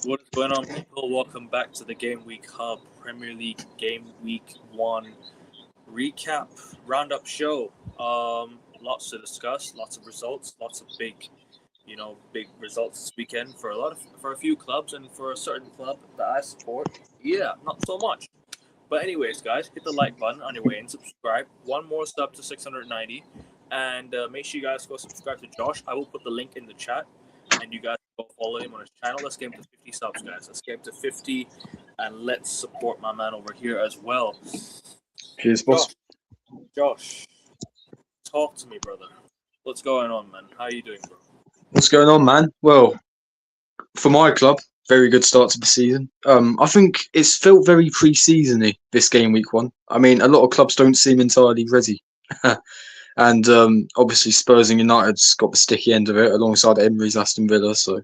What is going on, people? Welcome back to the Gameweek Hub Premier League Game Week 1 recap roundup show. Lots to discuss, lots of results, lots of big results this weekend for a few clubs, and for a certain club that I support, not so much. But anyways, guys, hit the like button on your way in, subscribe. One more sub to 690, and make sure you guys go subscribe to Josh. I will put the link in the chat, and you guys go follow him on his channel. Let's get him to 50 subs, guys. Let's get him to 50, and let's support my man over here as well. Cheers, boss. Josh, talk to me, brother. What's going on, man? How are you doing, bro? What's going on, man? Well, for my club, very good start to the season. I think it's felt very pre-season-y, this game week 1. I mean, a lot of clubs don't seem entirely ready. And obviously Spurs and United's got the sticky end of it alongside Emery's Aston Villa. So,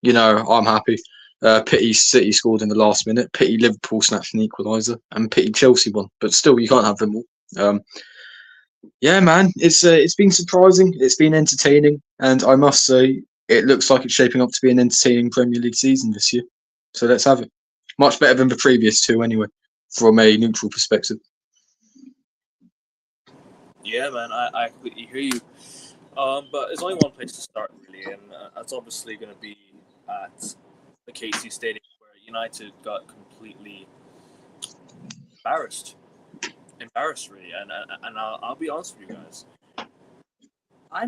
I'm happy. Pity City scored in the last minute. Pity Liverpool snatched an equaliser. And pity Chelsea won. But still, you can't have them all. Yeah, man, it's been surprising. It's been entertaining. And I must say, it looks like it's shaping up to be an entertaining Premier League season this year. So let's have it. Much better than the previous two, anyway, from a neutral perspective. Yeah, man, I completely hear you. But there's only one place to start, really, and that's obviously going to be at the KC Stadium, where United got completely embarrassed, really. And I'll be honest with you guys, I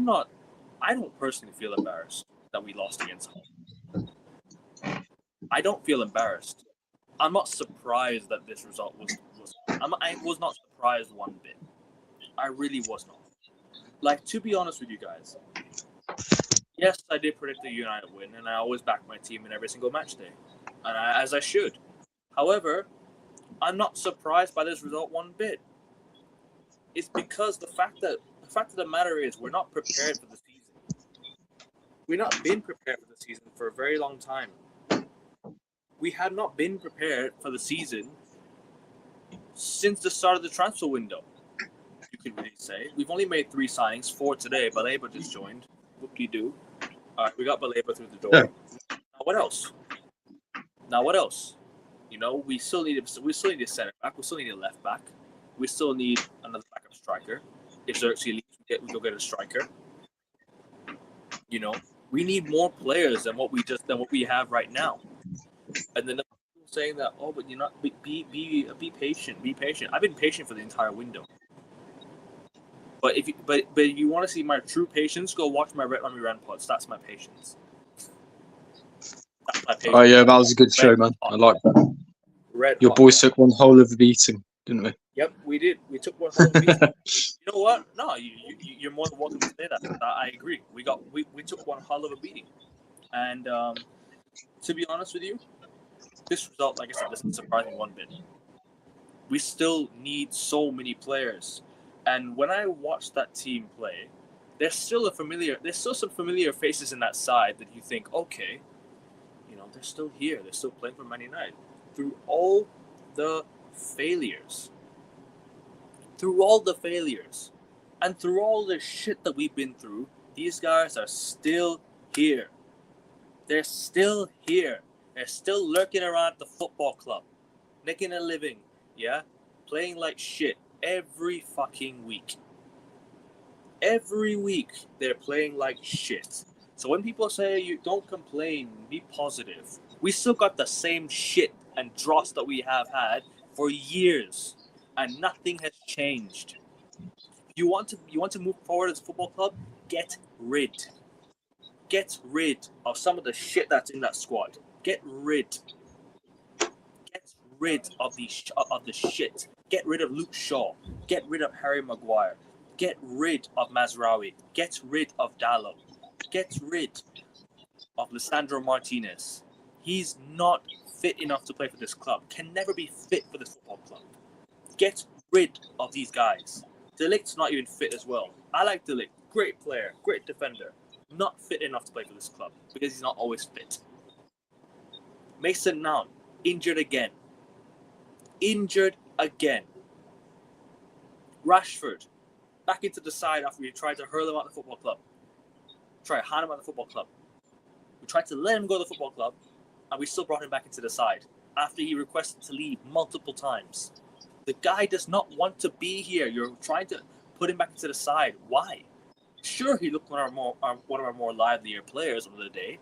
don't personally feel embarrassed that we lost against home. I don't feel embarrassed. I'm not surprised that this result I was not surprised one bit. I really was not. Like, to be honest with you guys, yes, I did predict the United win, and I always back my team in every single match day, and as I should. However, I'm not surprised by this result one bit. It's because the fact of the matter is, we're not prepared for the season. We've not been prepared for the season for a very long time. We have not been prepared for the season since the start of the transfer window. You could really say. We've only made 3 signings, 4 today. Baleba just joined. Whoop-de-doo. All right, we got Baleba through the door. Yeah. Now what else? We still need a center back. We still need a left back. We still need another backup striker. If Xerxes leaves, we go get a striker. We need more players than what we have right now. And then people saying that, but you're not. Be patient. Be patient. I've been patient for the entire window. But if you want to see my true patience, go watch my Red Army Rand pods. That's my patience. Oh yeah, that was a good show, man. I like that. Your boys took one whole of a beating, didn't we? Yep, we did. We took one whole of a beating. You know what? No, you're more than welcome to say that. I agree. We took one hell of a beating, and to be honest with you, this result, like I said, doesn't surprise me one bit. We still need so many players. And when I watch that team play, there's still some familiar faces in that side that you think, okay, they're still here. They're still playing for Man United. Through all the failures, and through all the shit that we've been through, these guys are still here. They're still here. They're still lurking around the football club, making a living, playing like shit. Every fucking week. Every week, they're playing like shit. So when people say, you don't complain, be positive, we still got the same shit and dross that we have had for years, and nothing has changed. You want to move forward as a football club? Get rid of some of the shit that's in that squad. Get rid of the shit. Get rid of Luke Shaw. Get rid of Harry Maguire. Get rid of Mazraoui. Get rid of Dallo. Get rid of Lisandro Martinez. He's not fit enough to play for this club. Can never be fit for this football club. Get rid of these guys. De Ligt's not even fit as well. I like De Ligt. Great player. Great defender. Not fit enough to play for this club because he's not always fit. Mason Mount. Injured again. Rashford, back into the side after we tried to hurl him out of the football club. We tried to let him go to the football club. and we still brought him back into the side after he requested to leave multiple times. The guy does not want to be here. You're trying to put him back into the side. Why? Sure, he looked one of our more livelier players of the day,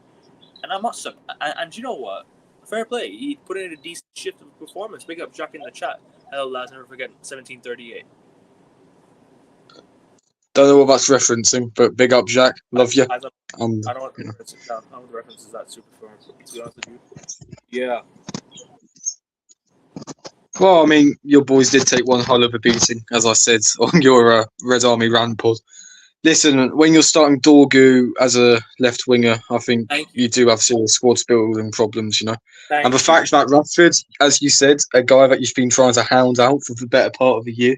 and I'm not. And you know what? Fair play. He put in a decent shift of performance. Big up Jack in the chat. Hello, lads. Never forget 1738. Don't know what that's referencing, but big up, Jack. Love you. I don't want to reference it down. I don't want the references that super firm, to be honest with you. Yeah. Well, I mean, your boys did take one hell of a beating, as I said, on your Red Army Rand pod. Listen, when you're starting Dorgu as a left winger, I think you do have serious squad building problems, you know. And the fact that Rashford, as you said, a guy that you've been trying to hound out for the better part of the year,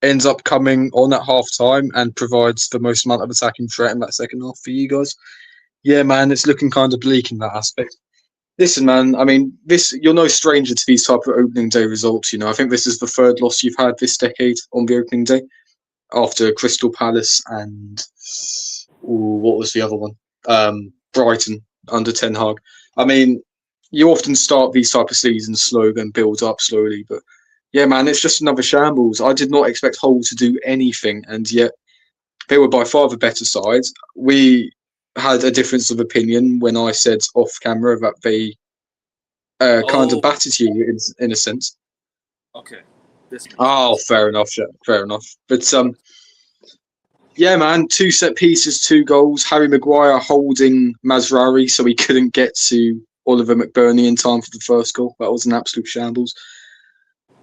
ends up coming on at half time and provides the most amount of attacking threat in that second half for you guys. Yeah, man, it's looking kind of bleak in that aspect. Listen, man, I mean, you're no stranger to these type of opening day results, you know. I think this is the third loss you've had this decade on the opening day, after Crystal Palace and what was the other one? Brighton under Ten Hag. I mean, you often start these type of seasons slow and build up slowly, but yeah, man, it's just another shambles. I did not expect Hull to do anything, and yet they were by far the better side. We had a difference of opinion when I said off camera that they kind of battered you in a sense. Okay. Fair enough. Yeah, fair enough. But yeah, man, 2 set pieces, 2 goals. Harry Maguire holding Mazraoui so he couldn't get to Oliver McBurney in time for the first goal. That was an absolute shambles.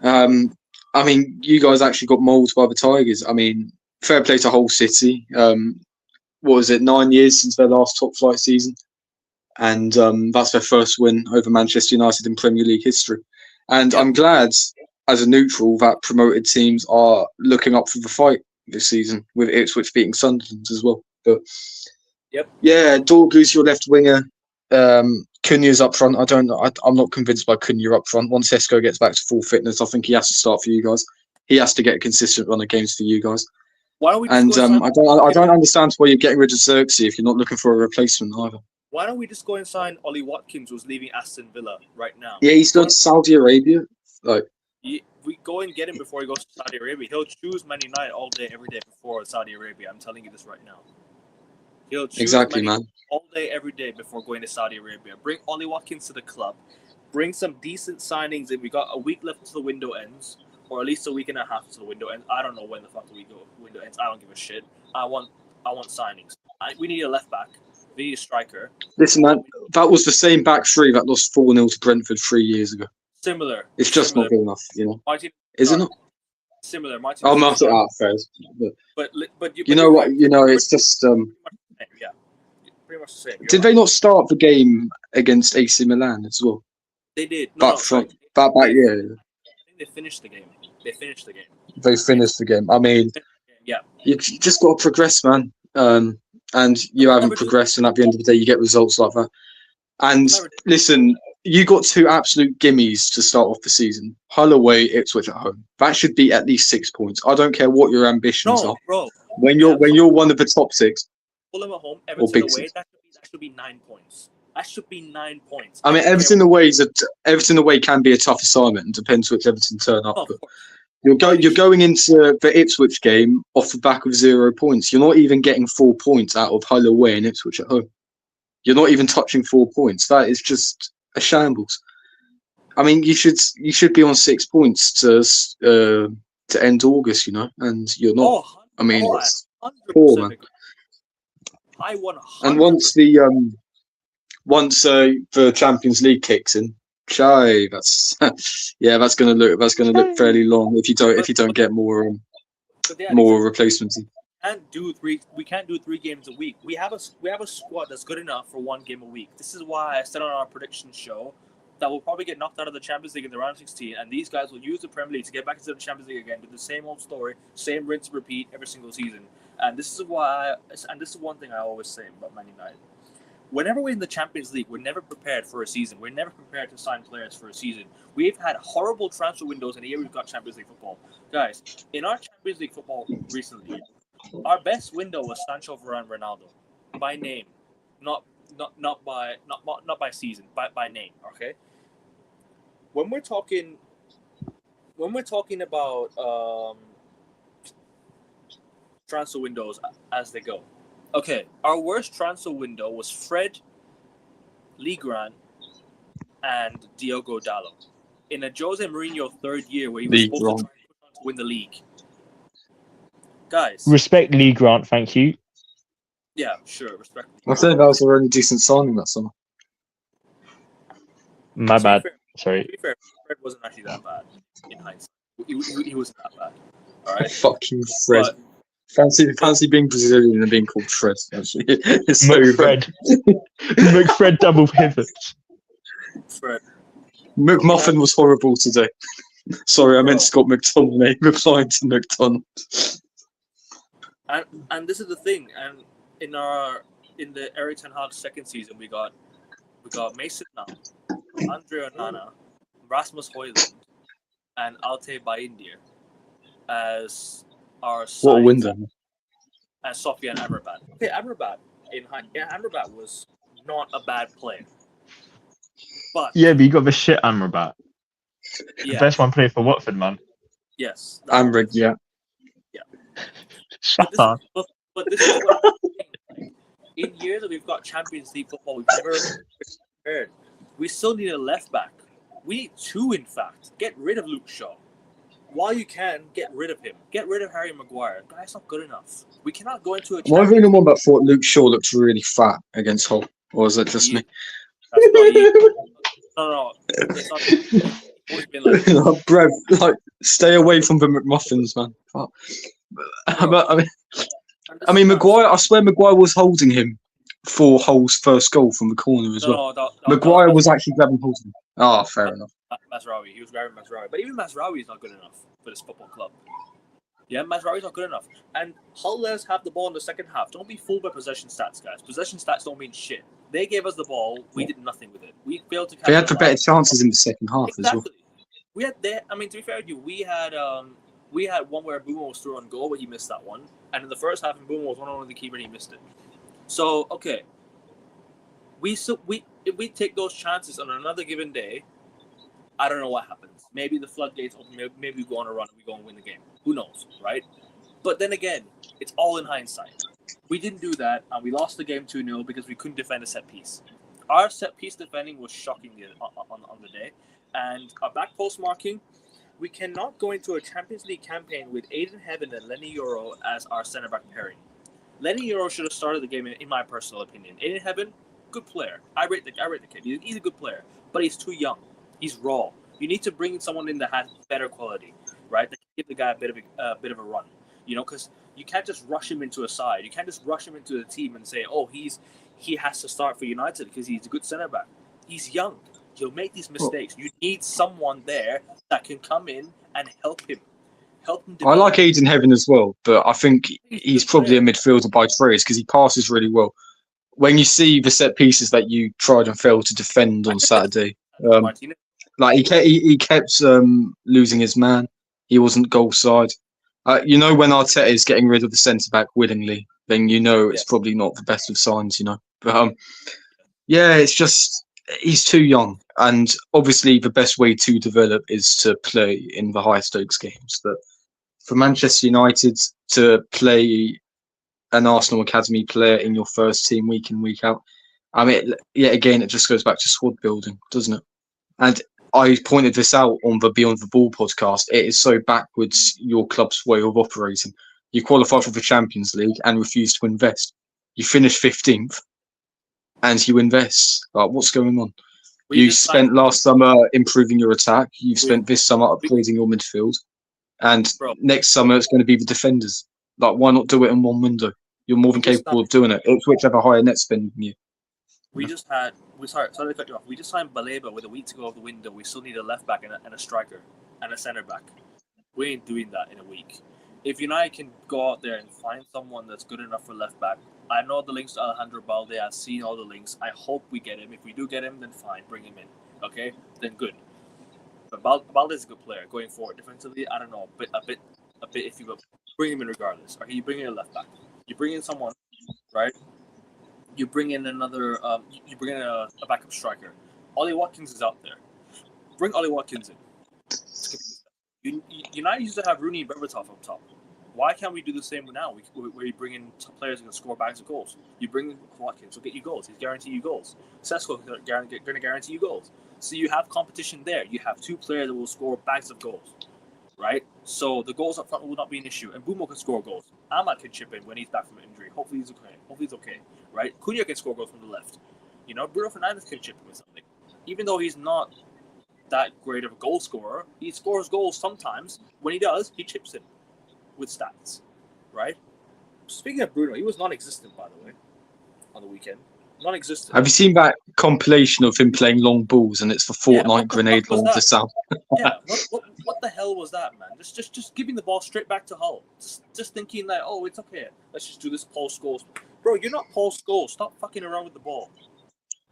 I mean, you guys actually got mauled by the Tigers. I mean, fair play to Hull City. What was it, 9 years since their last top flight season? And that's their first win over Manchester United in Premier League history. And I'm glad, as a neutral, that promoted teams are looking up for the fight this season, with Ipswich beating Sunderland as well. But yeah, Dorgu's your left winger. Cunha's up front. I'm not convinced by Cunha up front. Once Sesko gets back to full fitness, I think he has to start for you guys. He has to get a consistent run of games for you guys. Why don't we I don't understand why you're getting rid of Xerxes if you're not looking for a replacement either. Why don't we just go and sign Ollie Watkins, who's leaving Aston Villa right now? Yeah, he's going to Saudi Arabia. We go and get him before he goes to Saudi Arabia. He'll choose Man United all day, every day before Saudi Arabia. I'm telling you this right now. He'll choose Man United all day, every day before going to Saudi Arabia. Bring Ollie Watkins to the club. Bring some decent signings in. We got a week left until the window ends, or at least a week and a half until the window ends. I don't know when the fuck the window ends. I don't give a shit. I want signings. We need a left back. We need a striker. Listen, man, that was the same back three that lost 4-0 to Brentford 3 years ago. Similar. It's just not good enough, you know. Is it not? Similar. Martin. Fair. But you know what? You know, it's just yeah, pretty much the same. Did they not start the game against AC Milan as well? They did. Yeah. I think they finished the game. They finished the game. I mean, yeah. You just got to progress, man. And you haven't progressed, and at the end of the day, you get results like that. And listen, you got 2 absolute gimmies to start off the season. Hull away, Ipswich at home. That should be at least 6 points. I don't care what your ambitions are. Bro. When you're one of the top 6. Fulham at home, Everton away. That should be 9 points. That should be 9 points. I mean, Everton away can be a tough assignment, and depends which Everton turn up. But you're going into the Ipswich game off the back of 0 points. You're not even getting 4 points out of Hull away and Ipswich at home. You're not even touching 4 points. That is just a shambles. I mean, you should be on 6 points to end August, you know, and you're not. I mean, it's poor, man. I won. And once the Champions League kicks in, that's gonna look fairly long if you don't get more replacements. We can't do 3 games a week. We have a squad that's good enough for 1 game a week. This is why I said on our prediction show that we'll probably get knocked out of the Champions League in the round of 16, and these guys will use the Premier League to get back into the Champions League again, do the same old story, same rinse and repeat every single season. And this is one thing I always say about Man United. Whenever we're in the Champions League, we're never prepared for a season. We're never prepared to sign players for a season. We've had horrible transfer windows, and here we've got Champions League football. Guys, in our Champions League football recently, our best window was Sancho, Varane, Ronaldo, by name, not not by season, by name. Okay. When we're talking about transfer windows as they go, okay, our worst transfer window was Fred, Lee Grant, and Diogo Dallo in a Jose Mourinho third year where he was supposed to try and push on to win the league. Guys, Respect Lee Grant, thank you. yeah, sure, respect. I think that was a really decent signing that summer. My bad. To be fair, Fred wasn't actually that bad in hindsight. He wasn't that bad. All right. Fucking Fred. But, fancy being Brazilian and being called Fred. Actually, it's so McFred. McFred double pivot. Fred. McMuffin was horrible today. Sorry, I meant Scott McTominay replying to McDonald. And this is the thing. And in the Erik ten Hag second season, we got Mason Mount, Andre Onana, Rasmus Højlund, and Altay Bayindir as our sides. What a window! And Sofian Amrabat. Okay, Amrabat was not a bad player. But you got the shit Amrabat. Yeah. The best one playing for Watford, man. Yes. Amrabat, yeah. Shut up. But this is what I'm saying. In years that we've got Champions League football, we've never prepared. We still need a left back. We need two, in fact. Get rid of Luke Shaw. While you can, get rid of him. Get rid of Harry Maguire. Guy's not good enough. We cannot go into a. Why have anyone that thought Luke Shaw looked really fat against Hull? Or is it just me? That's not you. No. It's not. Always been like, Brev, stay away from the McMuffins, man. Fuck. I mean, Maguire. I swear, Maguire was holding him for Hull's first goal from the corner as well. Maguire was actually grabbing hold of him. Oh, fair enough. Mazraoui. He was grabbing Mazraoui. But even Mazraoui is not good enough for this football club. Yeah, Mazraoui's not good enough. And Hull let us have the ball in the second half. Don't be fooled by possession stats, guys. Possession stats don't mean shit. They gave us the ball. We did nothing with it. We failed to. They had the better chances in the second half as well. We had that. I mean, to be fair with you, we had one where Boomer was through on goal, but he missed that one. And in the first half, Boomer was one-on-one with the keeper and he missed it. So okay, if we take those chances on another given day, I don't know what happens. Maybe the floodgates open. Maybe we go on a run and we go and win the game. Who knows, right? But then again, it's all in hindsight. We didn't do that, and we lost the game 2-0 because we couldn't defend a set piece. Our set piece defending was shocking on the day. And our back post marking, we cannot go into a Champions League campaign with Aiden Heaven and Lenny Euro as our centre-back pairing. Lenny Euro should have started the game, in my personal opinion. Aiden Heaven, good player. I rate the kid. He's a good player, but he's too young. He's raw. You need to bring someone in that has better quality, right? That can give the guy a bit of a run, because you can't just rush him into a side. You can't just rush him into the team and say, oh, he has to start for United because he's a good centre-back. He's young. He'll make these mistakes. You need someone there that can come in and help him. I like Aiden Heaven as well, but I think he's probably a midfielder by trade because he passes really well. When you see the set pieces that you tried and failed to defend on Saturday, he kept losing his man. He wasn't goal side. When Arteta is getting rid of the centre back willingly, then it's probably not the best of signs. But it's just. He's too young, and obviously the best way to develop is to play in the high stakes games. But for Manchester United to play an Arsenal academy player in your first team week in, week out, I mean, yet again, it just goes back to squad building, doesn't it? And I pointed this out on the Beyond the Ball podcast. It is so backwards, your club's way of operating. You qualify for the Champions League and refuse to invest. You finish 15th. And you invest. What's going on? You spent last summer improving your attack. You've spent this summer upgrading your midfield. And next summer, it's going to be the defenders. Why not do it in one window? You're more than capable of doing it. It's whichever higher net spending you. Sorry to cut you off. We just signed Baleba with a week to go of the window. We still need a left back and a striker and a centre back. We ain't doing that in a week. If United can go out there and find someone that's good enough for left back, I know the links to Alejandro Balde. I've seen all the links. I hope we get him. If we do get him, then fine, bring him in. Okay, then good. But Balde is a good player going forward. Defensively, I don't know, a bit iffy, but bring him in regardless. Okay, you bring in a left back. You bring in someone, right? You bring in another. You bring in a backup striker. Ollie Watkins is out there. Bring Ollie Watkins in. United used to have Rooney and Berbatov up top. Why can't we do the same now? Where you bring in players who can score bags of goals. You bring in Watkins, he'll get you goals. He's guarantee you goals. Sesko is going to guarantee you goals. So you have competition there. You have two players that will score bags of goals, right? So the goals up front will not be an issue. And Bumo can score goals. Ahmad can chip in when he's back from injury. Hopefully he's okay, right? Cunha can score goals from the left. You know, Bruno Fernandes can chip in with something. Even though he's not that great of a goal scorer, he scores goals sometimes. When he does, he chips in with stats, right? Speaking of Bruno, he was non-existent, by the way, on the weekend. Non-existent. Have you seen that compilation of him playing long balls and it's the Fortnite grenade launcher sound? Yeah, what the hell was that, man? Just giving the ball straight back to Hull. Just thinking that, oh, it's okay. Let's just do this Paul Scholes. Bro, you're not Paul Scholes. Stop fucking around with the ball.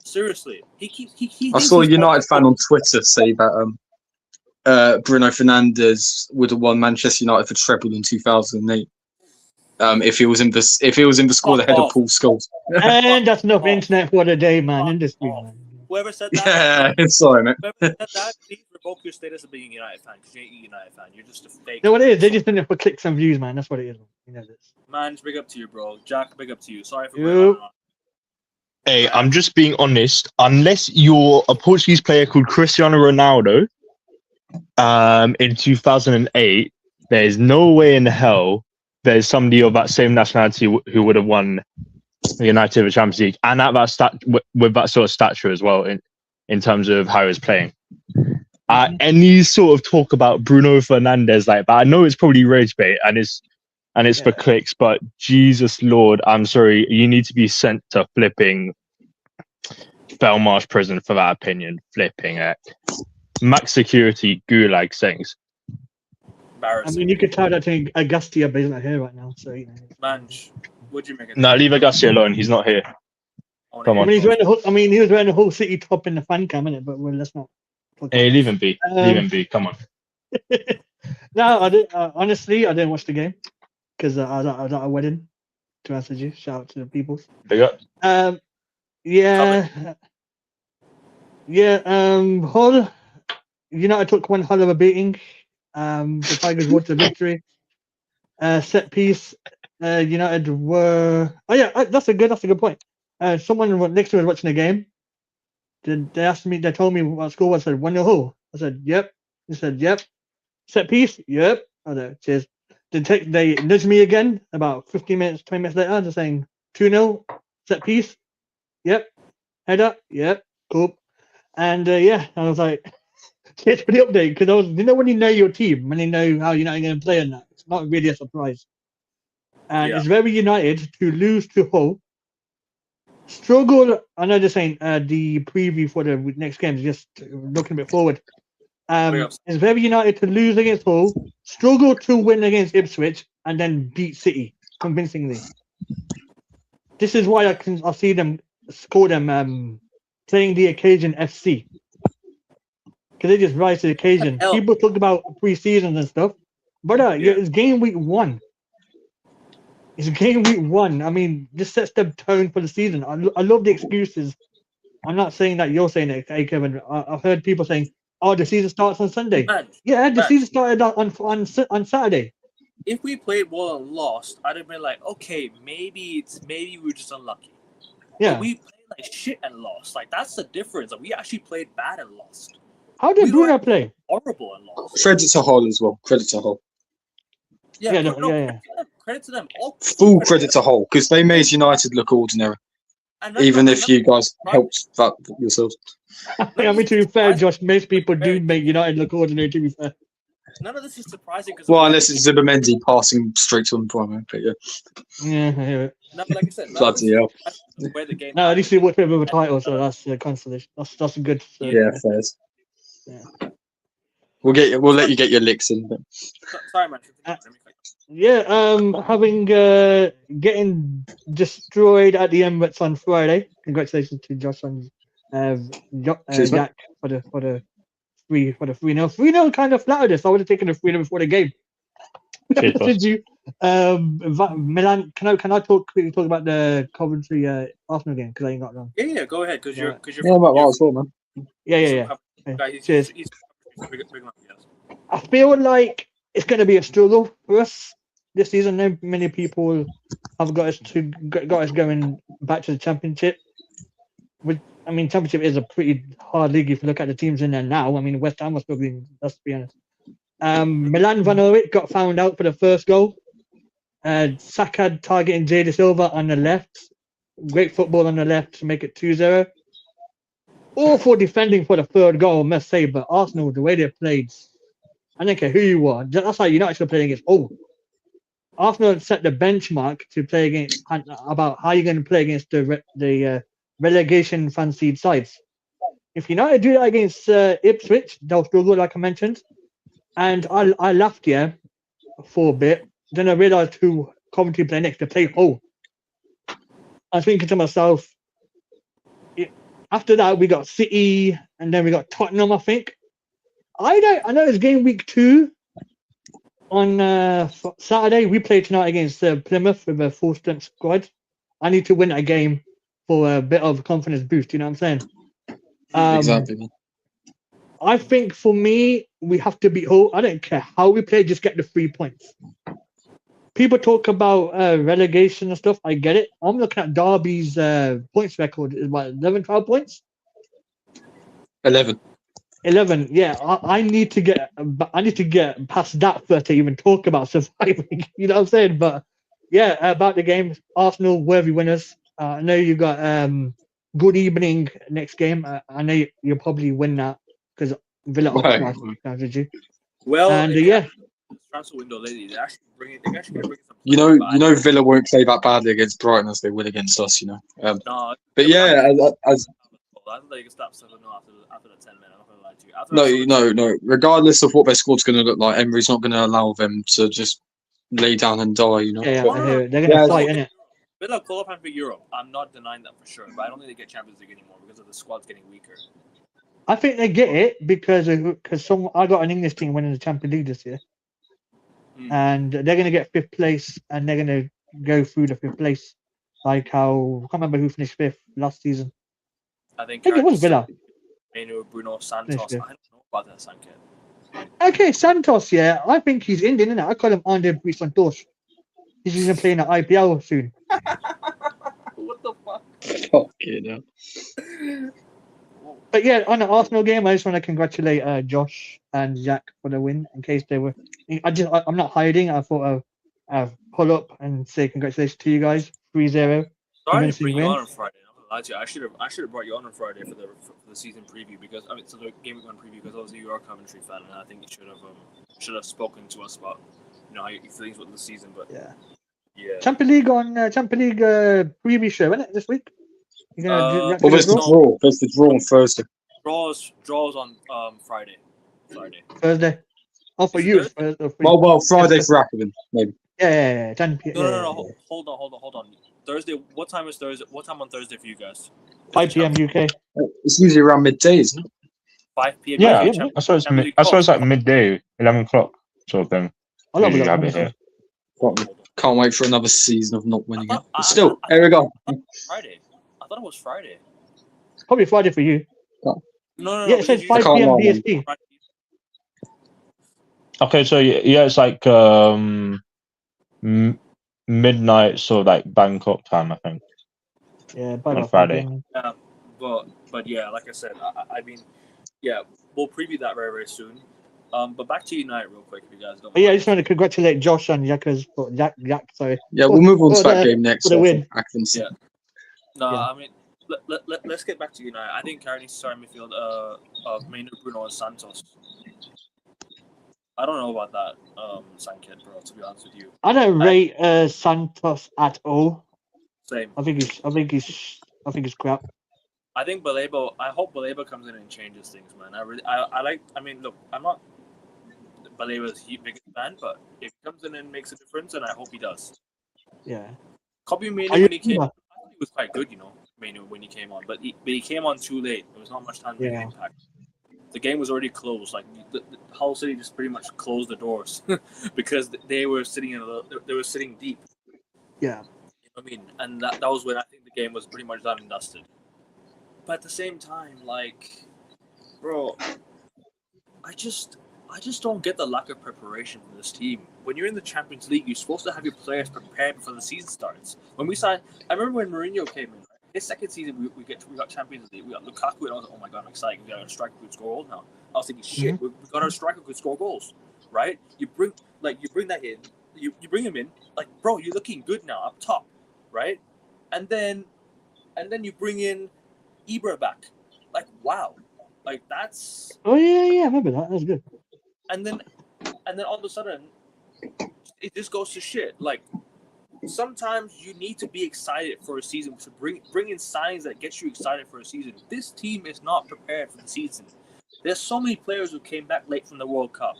Seriously. I saw a United fan on Twitter say that Bruno Fernandes would have won Manchester United for treble in 2008. If he was in the squad ahead of Paul Scholes. And that's enough internet for the day, man. Industry, man. Whoever said that, Yeah, sorry, man. whoever said that, please revoke your status of being a United fan, because you ain't a United fan. You're just a fake. You know what it is? They're just in it for clicks and views, man. That's what it is. You know this. Man, big up to you, bro. Jack, big up to you. Sorry for You. Hey, I'm just being honest. Unless you're a Portuguese player called Cristiano Ronaldo, in 2008, there's no way in hell there's somebody of that same nationality who would have won the United Champions League and at that with that sort of stature as well in terms of how he was playing. Any sort of talk about Bruno Fernandes like that, I know it's probably rage bait and it's for clicks, but Jesus Lord, I'm sorry, you need to be sent to flipping Belmarsh prison for that opinion. Flipping it. Max security gulag things. I mean, you could tell that to Agustia, but he's not here right now. So, you know. Man, what'd you make it? No, leave Agassi alone. He's not here. Come on. He was wearing the whole City top in the fan cam, innit? But let's not. Hey, leave him be. Leave him be. Come on. No, I didn't. Honestly, I didn't watch the game because I was at a wedding. To answer you, shout out to the people. Big up. Yeah. Hull. United took one hell of a beating. The Tigers won the victory. Set piece. United were. Oh yeah, that's a good point. Someone next to me was watching the game. They told me what score was. I said 1-0 Hull. I said yep. He said yep. Set piece. Yep. I said cheers. They nudged me again about 15 minutes, 20 minutes later. They're saying 2-0. Set piece. Yep. Header. Yep. Cool. And I was like. Cheers for the update because when you know your team, when you know how you're not going to play in that, it's not really a surprise. And it's very United to lose to Hull. Struggle. I know they're saying the preview for the next game is just looking a bit forward. It's very United to lose against Hull, struggle to win against Ipswich, and then beat City convincingly. This is why I see them score them playing the occasion FC. Because they just rise to the occasion. People talk about pre-seasons and stuff, but it's game week 1. It's game week 1. I mean, this sets the tone for the season. I love the excuses. I'm not saying that you're saying it, hey, Kevin. I've heard people saying, "Oh, the season starts on Sunday." The season started on Saturday. If we played well and lost, I'd have been like, okay, maybe we're just unlucky. Yeah, but we played like shit and lost. Like that's the difference. Like, we actually played bad and lost. How did Bruno play? Horrible and lost. Credit to Hull as well. Credit to Hull. Credit to them. Full credit to Hull because they made United look ordinary. Even if you guys helped that yourselves. I mean, to be fair, Josh, most people do make United look ordinary. To be fair. None of this is surprising. Unless it's Zubimendi passing straight to the primary, but yeah. Yeah, I hear it. No, like I said, bloody hell. No, at least he worked with a title, so that's a consolation. That's good. So, yeah, fair. Yeah. We'll let you get your licks in. But... Sorry, man. Having getting destroyed at the Emirates on Friday. Congratulations to Josh and Jack for the 3-0. 3-0 kind of flattered us. I would have taken the 3-0 before the game. Cheers, boss. Did you? Milan, can I quickly talk about the Coventry Arsenal game because I ain't got long. Yeah, go ahead, because you're Yeah, might as well, man. Yeah. Cheers. He's big enough, yes. I feel like it's going to be a struggle for us this season. No many people have got us going back to the Championship. Championship is a pretty hard league if you look at the teams in there now. I mean, West Ham was struggling. Let's be honest. Milan Van Ooyek got found out for the first goal. Saka targeting Jadon Silva on the left. Great football on the left to make it 2-0. Awful defending for the third goal, I must say, but Arsenal, the way they played, I don't care who you are. That's how United should play against. Arsenal set the benchmark to play against about how you're going to play against the relegation fancied sides. If United do that against Ipswich, they'll struggle, like I mentioned. And I laughed for a bit. Then I realised who Coventry play next. They play Hull. I was thinking to myself, after that we got City and then we got Tottenham, I think. I know it's game week 2 on Saturday. We play tonight against Plymouth with a full strength squad. I need to win that game for a bit of confidence boost. You know what I'm saying? Exactly. I think for me, we have to beat Hull. I don't care how we play, just get the 3 points. People talk about relegation and stuff. I get it. I'm looking at Derby's points record. Is what, 11, 12 points? 11. 11. Yeah, I need to get past that first to even talk about surviving. You know what I'm saying? But yeah, about the game, Arsenal worthy winners. I know you got good evening next game. I know you'll probably win that because Villa are with you. Well, and transfer window lately, they're actually bringing some. You know, Villa won't play that badly against Brighton as they will against us. You know. No, but yeah, as I think they can stop 7-0 after the 10 minutes. I'm not gonna lie to you. No. Regardless of what their squad's going to look like, Emery's not going to allow them to just lay down and die. You know. Yeah, I hear it. They're going to fight, innit? Villa qualifying for Europe. I'm not denying that for sure, but I don't think they get Champions League anymore because of the squad's getting weaker. I think they get it because I got an English team winning the Champions League this year, and they're going to get 5th place, and they're going to go through the 5th place, like how I can't remember who finished 5th last season. I think it was Villa. Bruno Santos. I don't know about that Sanket. Okay, Santos. Yeah, I think he's Indian, isn't it? I call him Andre Santos. He's even playing at IPL soon. What the fuck? But yeah, on the Arsenal game, I just want to congratulate Josh and Jack for the win. In case they were, I'm not hiding. I thought I'd pull up and say congratulations to you guys. 3-0. Sorry to bring you on Friday. I'm not gonna lie to you. I should have brought you on Friday for the season preview because so the Game 1 preview because obviously you are a Coventry fan and I think you should have spoken to us about how your feelings with the season. But yeah. Champions League preview show, isn't it, this week? Well, there's the draw. There's the draw on Thursday. Draws on Friday. Thursday. Oh, for you. Well, Friday for Ackerman, maybe. Yeah. 10 p.m. No. Hold on. Thursday. What time is Thursday? What time on Thursday for you guys? 5 p.m. UK. It's usually around midday, isn't it? 5 p.m. Yeah, I saw it's like midday, 11 o'clock sort of thing. I love it here. Can't wait for another season of not winning it. But still, here we go. Friday. I thought it was Friday. It's probably Friday for you. No. Yeah, it says 5 p.m. BST. Okay, so yeah, it's like midnight, sort of like Bangkok time, I think. Yeah, on Friday. Yeah, but yeah, like I said, I mean, yeah, we'll preview that very, very soon. But back to United real quick, if you guys don't. Yeah, I just want to congratulate Josh and Jack. Sorry. Yeah, we'll move on to that game next. For the win. Yeah. No, yeah. I mean, let's get back to United. I think currently starting midfield of Mainu, Bruno, and Santos. I don't know about that, Sanket, bro. To be honest with you, I don't rate Santos at all. Same. I think he's crap. I think Baleba. I hope Baleba comes in and changes things, man. I mean, look, I'm not Baleba's biggest fan, but if he comes in and makes a difference, and I hope he does. Yeah. Copy Mainu when he came. I thought he was quite good, Mainu when he came on, but he came on too late. There was not much time to make an impact. The game was already closed. Like the Hull City just pretty much closed the doors because they were sitting they were sitting deep. Yeah. You know what I mean? And that was when I think the game was pretty much done and dusted. But at the same time, like, bro, I just don't get the lack of preparation from this team. When you're in the Champions League, you're supposed to have your players prepared before the season starts. When we signed, I remember when Mourinho came in. Right? His second season, we got Champions League. We got Lukaku, and I was like, oh my god, I'm excited. We got a striker who could score goals now. I was thinking, shit, we got our striker who could score goals, right? You bring that in, you bring him in, like, bro, you're looking good now up top, right? And then you bring in Ibra back, like, wow, like that's. Oh yeah, I remember that. That's good. And then all of a sudden, it just goes to shit. Like, sometimes you need to be excited for a season to bring in signs that get you excited for a season. This team is not prepared for the season. There's so many players who came back late from the World Cup,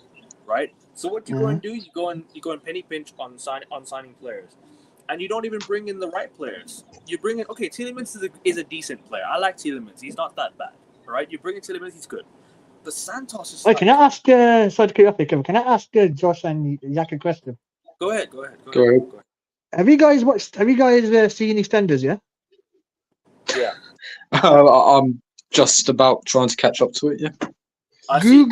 right? So what you go and do? You go and penny pinch on signing players, and you don't even bring in the right players. You bring in Tielemans is a decent player. I like Tielemans. He's not that bad, right? You bring in Tielemans, he's good. But Santos is. Wait, can I ask? Sorry to cut you off, Kevin. Can I ask Josh and Yak a question? Go ahead. Have you guys seen EastEnders? Yeah. Yeah. I'm just about trying to catch up to it. Yeah. I've seen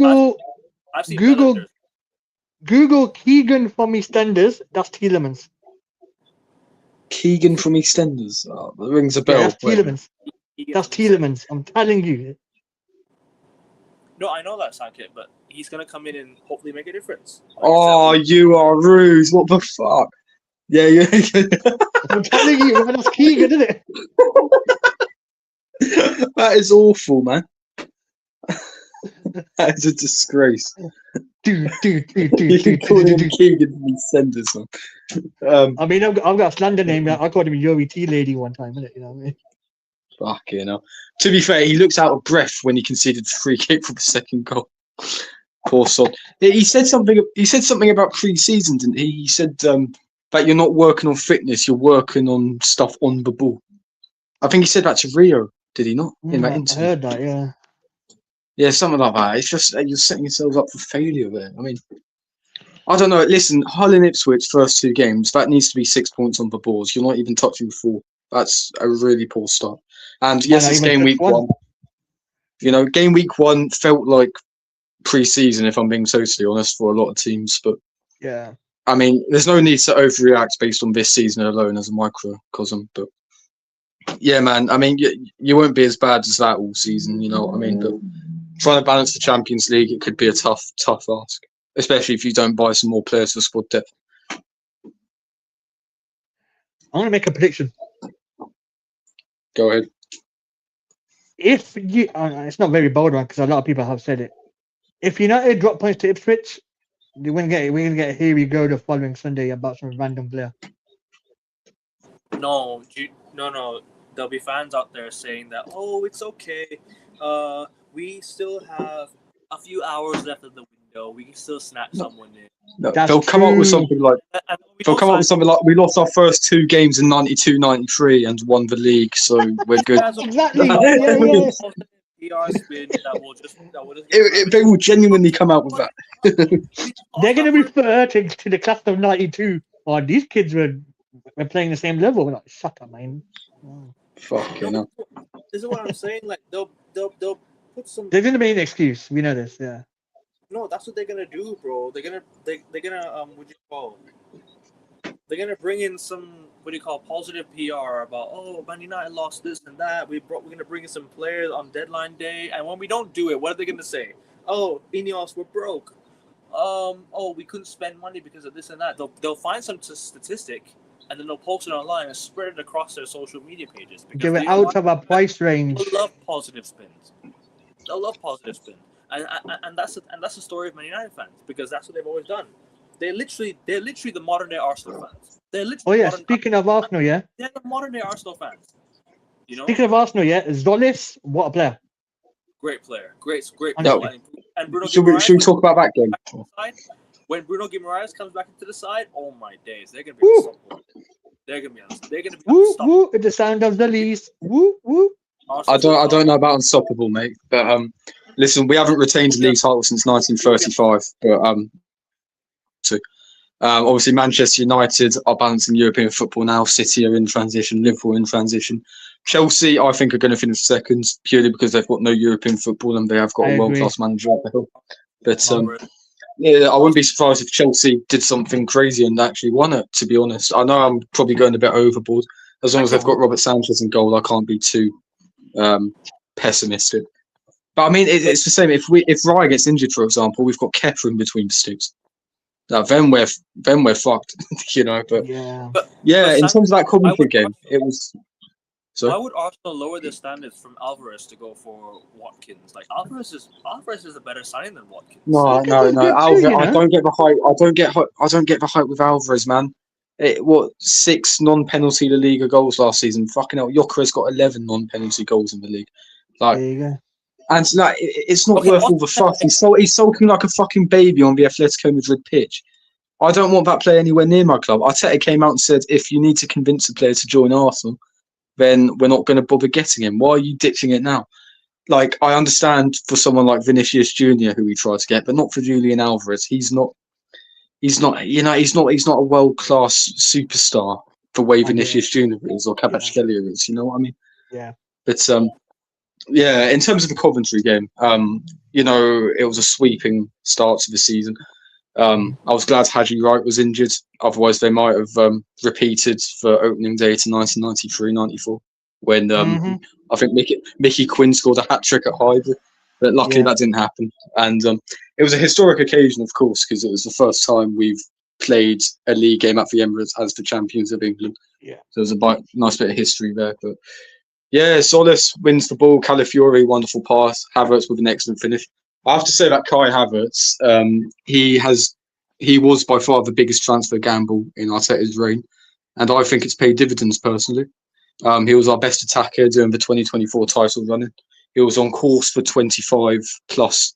Google Keegan from EastEnders. That's Tielemans. Keegan from EastEnders. Oh, that rings a bell. Yeah, that's Tielemans. That's Tielemans. I'm telling you. No, I know that Sankit, but he's gonna come in and hopefully make a difference. Like you are rude. What the fuck? Yeah. I'm telling you, man, that's Keegan, isn't it? That is awful, man. That is a disgrace. Dude. You call him Keegan from EastEnders, man. I mean, I've got a slander name. I called him Yori Tea Lady one time, innit? You know what I mean? Fucking hell. To be fair, he looks out of breath when he conceded the free kick for the second goal. Poor sod. He said something about pre-season, didn't he? He said that you're not working on fitness, you're working on stuff on the ball. I think he said that to Rio, did he not? In that interview. I heard that, yeah. Yeah, something like that. It's just you're setting yourselves up for failure there. I mean, I don't know. Listen, Hull and Ipswich first 2 games, that needs to be 6 points on the boards. You're not even touching 4. That's a really poor start. And yes, it's game week 1. You know, game week 1 felt like pre-season, if I'm being totally honest, for a lot of teams. But yeah, I mean, there's no need to overreact based on this season alone as a microcosm. But yeah, man, I mean, you won't be as bad as that all season, you know what I mean? But trying to balance the Champions League, it could be a tough ask, especially if you don't buy some more players for squad depth. I'm going to make a prediction. Go ahead. If you, it's not very bold one because a lot of people have said it. If United drop points to Ipswich, we're gonna get here we go the following Sunday about some random player. No. There'll be fans out there saying that, oh, it's okay. We still have a few hours left of the window. We can still snatch someone in. No, they'll come up with something like we lost our first 2 games in 92-93 and won the league, so we're good. Exactly. They will genuinely come out with that. They're going to refer to the class of 92. Oh, these kids were playing the same level. We're like, shut up, man. Oh. Fucking hell. This is what I'm saying. Like they'll put some. They're going to be an excuse. We know this. Yeah. No, that's what they're gonna do, bro. They're gonna what do you call? They're gonna bring in some positive PR about Man United lost this and that. We're gonna bring in some players on deadline day, and when we don't do it, what are they gonna say? Oh, Ineos, we're broke. We couldn't spend money because of this and that. They'll find some statistic, and then they'll post it online and spread it across their social media pages. Give it out of our price range. They'll love positive spins. And that's the story of Man United fans, because that's what they've always done. They're literally the modern day Arsenal fans. They're literally. Speaking of Arsenal, yeah. They're the modern day Arsenal fans. You know. Speaking of Arsenal, yeah, Zolis, what a player. Great player, great player. No. And Bruno Should we talk about that game? When Bruno Guimaraes comes back into the side, oh my days, they're gonna be unstoppable. They're gonna be unstoppable. Woo, the sound of the least. Woo, woo. I don't know about unstoppable, mate. But Listen, we haven't retained a league title since 1935, but obviously Manchester United are balancing European football now. City are in transition. Liverpool in transition. Chelsea, I think, are going to finish second purely because they've got no European football and they have got I a agree. world-class manager at the helm. But Alvarez. yeah, I wouldn't be surprised if Chelsea did something crazy and actually won it, to be honest. I know I'm probably going a bit overboard. As long as they've got Robert Sanchez in goal, I can't be too pessimistic. But I mean, it's the same. If Raya gets injured, for example, we've got Kepa in between the sticks. Now, then we're fucked, you know. But Yeah. yeah, in terms of that Coventry would- game, it was. Why would Arsenal lower their standards from Alvarez to go for Watkins? Like Alvarez is a better signing than Watkins. No. Good too, Alvarez, you know? I don't get the hype. I don't get the hype with Alvarez, man. 6 non-penalty La Liga goals last season? Fucking hell, Jokeris got 11 non-penalty goals in the league. Like, There you go. and like, it's not Okay, worth all the fuss. He's sulking like a fucking baby on the Atletico Madrid pitch. I don't want that player anywhere near my club. Arteta came out and said, if you need to convince a player to join Arsenal, then we're not going to bother getting him. Why are you ditching it now? Like, I understand for someone like Vinicius Junior, who we tried to get, but not for Julian Alvarez. He's not a world class superstar the way Vinicius Junior is or Kvaratskhelia is. You know what I mean? Yeah. But yeah, in terms of the Coventry game, it was a sweeping start to the season. I was glad Haji Wright was injured. Otherwise, they might have repeated for opening day to 1993-94 when I think Mickey Quinn scored a hat-trick at Highbury. But luckily that didn't happen. And it was a historic occasion, of course, because it was the first time we've played a league game at the Emirates as the champions of England. Yeah. So there's a nice bit of history there. But yeah, Solis wins the ball. Calafiori, wonderful pass. Havertz with an excellent finish. I have to say that Kai Havertz, he was by far the biggest transfer gamble in Arteta's reign, and I think it's paid dividends personally. He was our best attacker during the 2024 title running. He was on course for 25 plus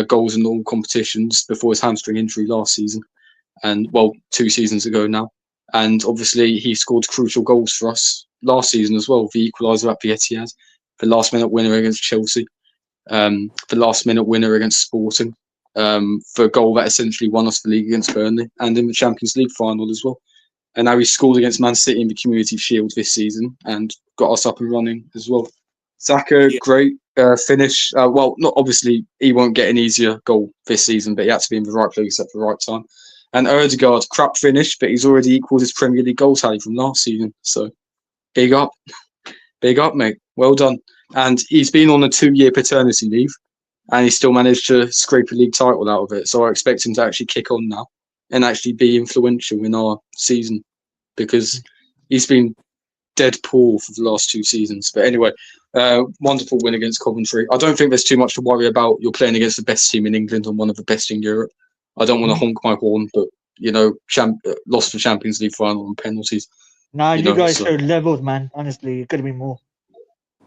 goals in all competitions before his hamstring injury last season, and 2 seasons ago now. And obviously he scored crucial goals for us last season as well. The equaliser at the Etihad, the last minute winner against Chelsea. The last minute winner against Sporting, for a goal that essentially won us the league against Burnley and in the Champions League final as well. And now he scored against Man City in the Community Shield this season and got us up and running as well. Saka, great finish. Not obviously he won't get an easier goal this season, but he had to be in the right place at the right time. And Ødegaard, crap finish, but he's already equalled his Premier League goal tally from last season. So big up, mate. Well done. And he's been on a 2-year paternity leave, and he still managed to scrape a league title out of it. So I expect him to actually kick on now and actually be influential in our season, because he's been dead poor for the last 2 seasons. But anyway, wonderful win against Coventry. I don't think there's too much to worry about. You're playing against the best team in England and one of the best in Europe. I don't want to honk my horn, but lost the Champions League final on penalties. Nah, you guys showed levels, man. Honestly, it could have been more.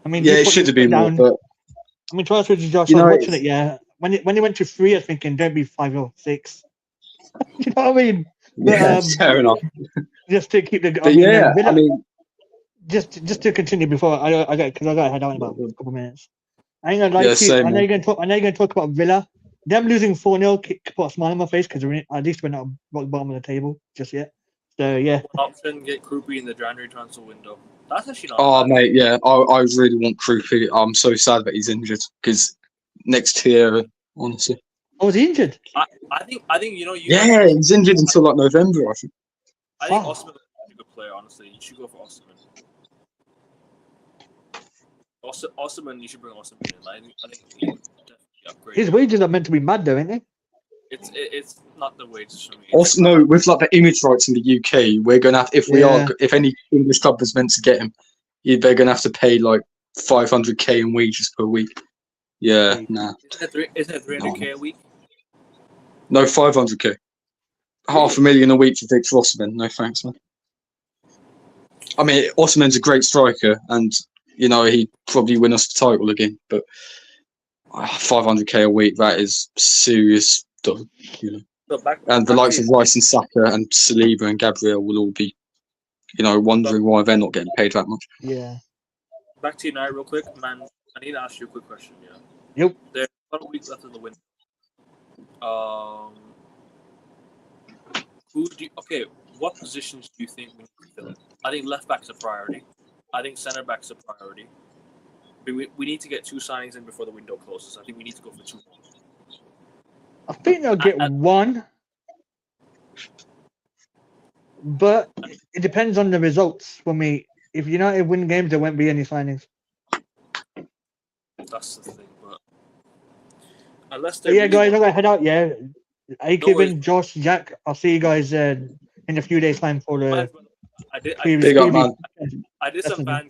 I mean, yeah, it should have been more. But I mean, twice with Josh, I was watching it. Yeah, when it went to 3, I was thinking, don't be 5 or 6. You know what I mean? Yeah, fair enough. Just to keep the. Just to continue before I got to head out in about a couple of minutes. I ain't gonna lie to you. I know you're gonna talk about Villa. Them losing 4-0 put a smile on my face because at least we're not rock bottom of the table just yet. So yeah. Option get Krupi in the January transfer window. That's actually not. Oh mate, yeah, I really want Krupi. I'm so sad that he's injured because next year, honestly. Oh, was he injured? I think Yeah, he's injured until like November. I think. I think Osman is a good player. Honestly, you should go for Osman. Osman, you should bring Osman in. I think he would definitely upgrade. His wages are meant to be mad, though, ain't they? It's not the wages for me. Also, no, with like the image rights in the UK, we're gonna have if any English club is meant to get him, they're gonna have to pay like 500k in wages per week. Yeah, nah. Isn't it 300k a week? No, 500k. $500,000 a week for Victor Osimhen. No thanks, man. I mean, Osimhen's a great striker, and he'd probably win us the title again. But 500k a week—that is serious. And the likes of Rice and Saka and Saliba and Gabriel will all be, wondering why they're not getting paid that much. Yeah. Back to you now, real quick, man. I need to ask you a quick question. Yeah. Yep. There's About a week left of the window. What positions do you think we need to fill in? I think left back's a priority. I think centre back's a priority. We need to get 2 signings in before the window closes. I think we need to go for 2 more. I think they'll get one, but it depends on the results for me. If United win games, there won't be any signings. That's the thing, but unless But yeah, guys, I'm gonna head out. Yeah, hey, Kevin, Josh, Jack. I'll see you guys in a few days' time for the. Big up, man. I did some fan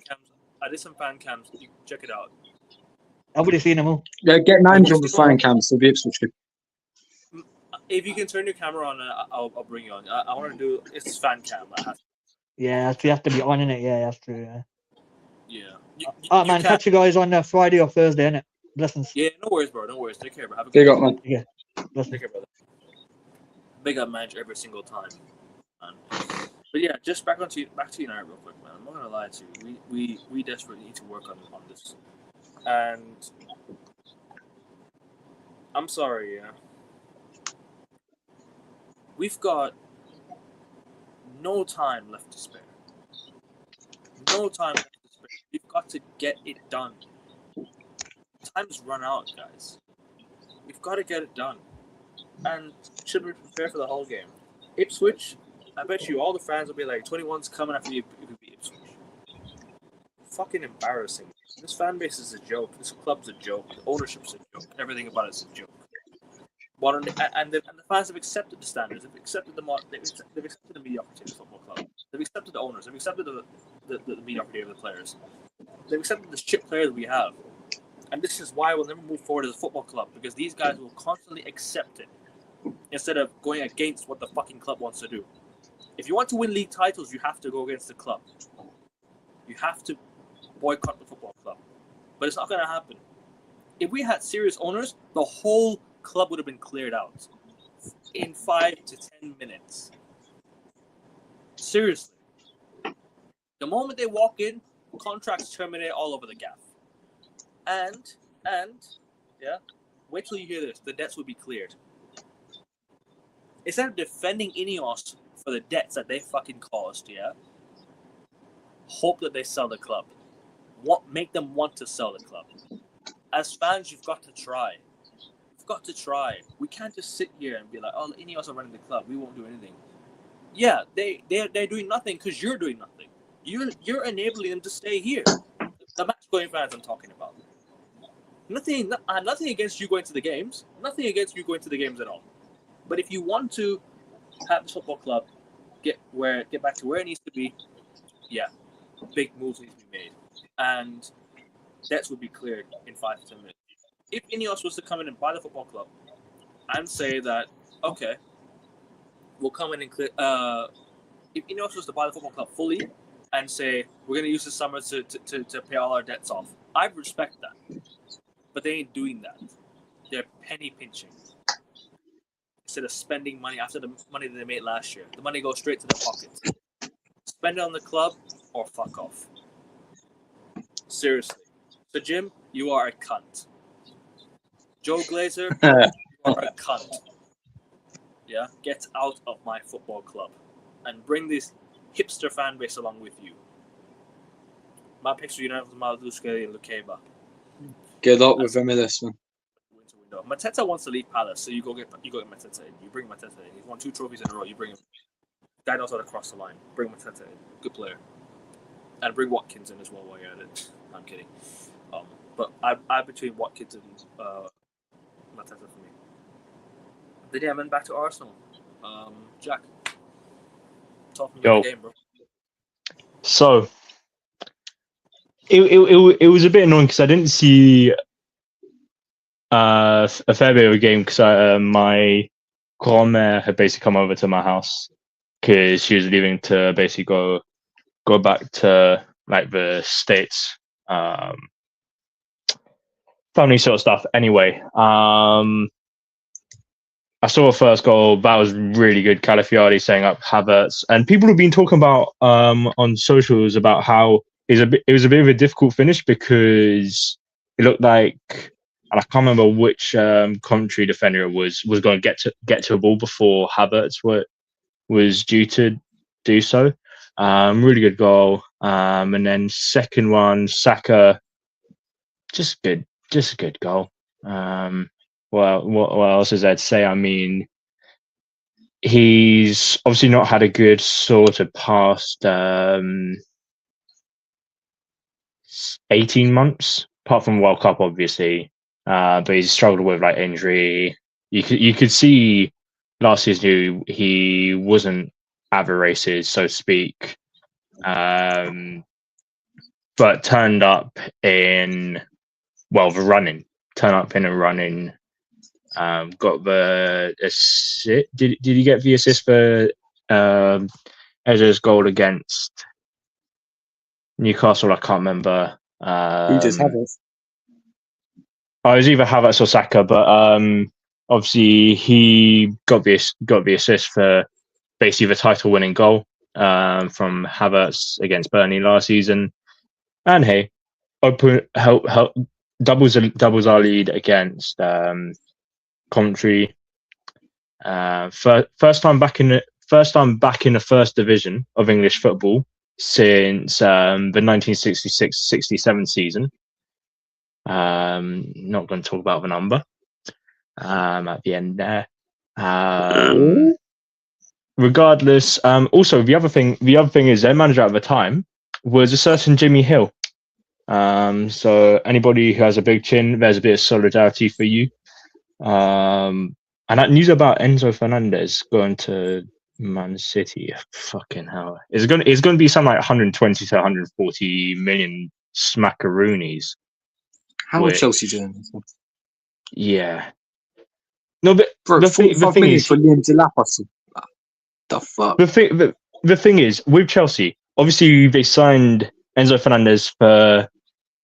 cams. You check it out. I've already seen them all. Yeah, get 9 on the fan cams to be Ipswich. If you can turn your camera on, I'll bring you on. I want to do it's fan cam. Yeah, so you have to be on in it. Yeah, that's true. Yeah. Alright, man. Catch you guys on Friday or Thursday, innit? Blessings. Yeah, no worries, bro. No worries. Take care, bro. Have a Big good up, man. Yeah. Blessings. Take care, brother. Big up, man, every single time. Man. But yeah, just back to United real quick, man. I'm not gonna lie to you. We desperately need to work on this. And I'm sorry, yeah. We've got no time left to spare. No time left to spare. We've got to get it done. Time's run out, guys. We've got to get it done. And should we prepare for the whole game? Ipswich, I bet you all the fans will be like, 21's coming after you beat Ipswich. Fucking embarrassing. This fan base is a joke. This club's a joke. The ownership's a joke. Everything about it's a joke. And the fans have accepted the standards. They've accepted the mediocrity of the football club. They've accepted the owners. They've accepted the mediocrity of the players. They've accepted the shit players we have. And this is why we'll never move forward as a football club, because these guys will constantly accept it instead of going against what the fucking club wants to do. If you want to win league titles, you have to go against the club. You have to boycott the football club. But it's not going to happen. If we had serious owners, the whole club would have been cleared out in 5 to 10 minutes. Seriously. The moment they walk in, contracts terminate all over the gaff. And yeah, wait till you hear this. The debts will be cleared. Instead of defending Ineos for the debts that they fucking caused, yeah, hope that they sell the club. Make them want to sell the club. As fans, you've got to try. You've got to try. We can't just sit here and be like, oh, Ineos are running the club. We won't do anything. Yeah, they're doing nothing because you're doing nothing. You're enabling them to stay here. The match-going fans I'm talking about. Nothing against you going to the games. Nothing against you going to the games at all. But if you want to have the football club get back to where it needs to be, yeah, big moves need to be made. And debts would be cleared in 5 to 10 minutes. If Ineos was to come in and buy the football club and say that, okay, we'll come in and clear... if Ineos was to buy the football club fully and say, we're going to use the summer to pay all our debts off, I'd respect that. But they ain't doing that. They're penny pinching. Instead of spending money after the money that they made last year. The money goes straight to their pockets. Spend it on the club or fuck off. Seriously. So, Jim, you are a cunt. Joe Glazer, you are a cunt. Yeah? Get out of my football club. And bring this hipster fan base along with you. My picture, you don't have Maluska and Lukeba. Get up with MLS, man. Mateta wants to leave Palace, so you go get Mateta in. You bring Mateta in. He's won 2 trophies in a row. You bring him. Guy knows how to cross the line. Bring Mateta in. Good player. And bring Watkins in as well while you're at it. I'm kidding. But I between Watkins and Mateta for me. Then yeah, man, back to Arsenal. Jack, talk about the game, bro. So it was a bit annoying because I didn't see a fair bit of a game because my grand-mère had basically come over to my house because she was leaving to basically go back to like the States, family sort of stuff. Anyway, I saw a first goal that was really good. Calafiori setting up Havertz, and people have been talking about on socials about how it was a bit of a difficult finish because it looked like and I can't remember which country defender was going to get to a ball before Havertz was due to do so. Really good goal. And then second one, Saka, just a good goal. Well, what else is there to say? I mean, he's obviously not had a good sort of past 18 months, apart from World Cup, obviously. But he's struggled with like injury. You could see last season he wasn't at the races, so to speak. But turned up in the running. Turned up in a running. Got the assist. Did he get the assist for Ezra's goal against Newcastle? I can't remember. He just have it. I was either Havertz or Saka, but obviously he got the assist for basically the title-winning goal from Havertz against Burnley last season. And hey, help doubles our lead against Coventry. First time back in the first division of English football since the 1966-67 season. Not going to talk about the number at the end there. Regardless, also the other thing is their manager at the time was a certain Jimmy Hill. So anybody who has a big chin, there's a bit of solidarity for you. And that news about Enzo Fernandez going to Man City, fucking hell, it's going to be something like 120 to 140 million smackaroonies. How are Chelsea doing this? Yeah. No, but Bro, the thing is, for Liam Delap, the fuck? The thing is, with Chelsea, obviously they signed Enzo Fernandez for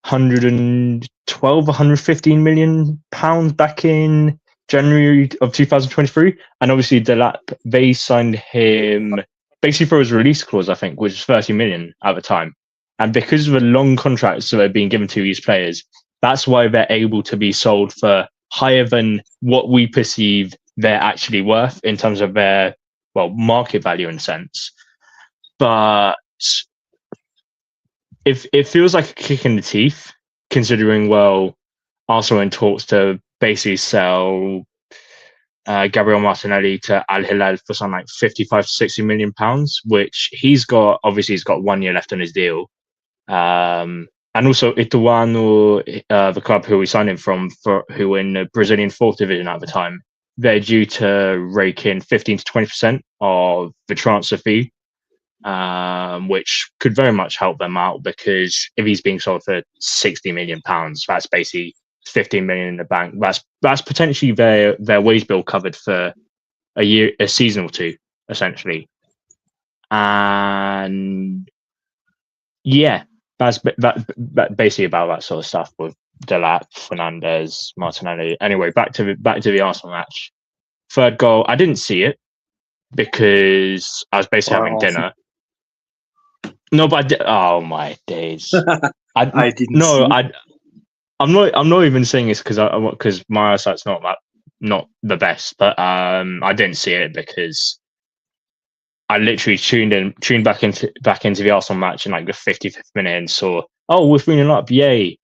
112, 115 million pounds back in January of 2023, and obviously Delap, they signed him basically for his release clause, I think, which was 30 million at the time. And because of the long contracts that are being given to these players, that's why they're able to be sold for higher than what we perceive they're actually worth in terms of their market value in a sense. But it feels like a kick in the teeth, considering Arsenal in talks to basically sell Gabriel Martinelli to Al Hilal for something like 55 to 60 million pounds, which he's got 1 year left on his deal. And also Ituano, the club who we signed him from, who were in the Brazilian 4th division at the time, they're due to rake in 15 to 20% of the transfer fee, which could very much help them out, because if he's being sold for 60 million pounds, that's basically 15 million in the bank. That's potentially their wage bill covered for a season or two, essentially. And yeah, that's basically about that sort of stuff with Delap, Fernandez, Martinelli. Anyway, back to the Arsenal match. Third goal, I didn't see it because I was basically having dinner. No, but oh my days! I didn't. No, I'm not even saying this because my eyesight's not the best, but I didn't see it because I literally tuned back into the Arsenal match in like the 55th minute and saw, we're 3-0 up, yay!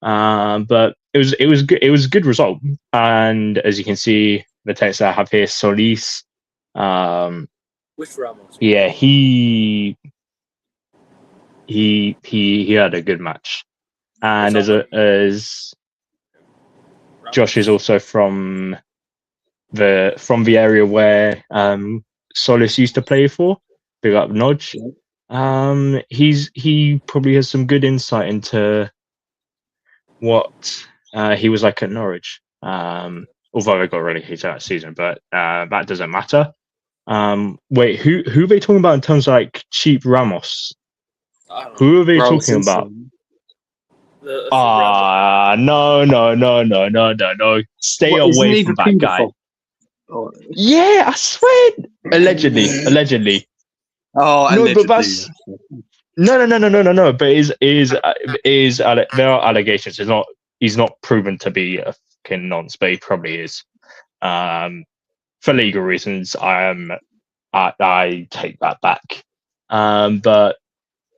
But it was good. It was a good result, and as you can see, the text that I have here, Solis. With Ramos. Yeah, he had a good match, and as Josh is also from the area where Solis used to play for, big up Nodge. He probably has some good insight into what he was like at Norwich. Although they got relegated that season, but that doesn't matter. Wait, who are they talking about in terms of like cheap Ramos? Who are they talking about? No. Stay away from that guy. Yeah, I swear. Allegedly. Oh, no, allegedly. But that's no. But there are allegations. It's not. he's not proven to be a fucking nonce, but he probably is. For legal reasons, I take that back. But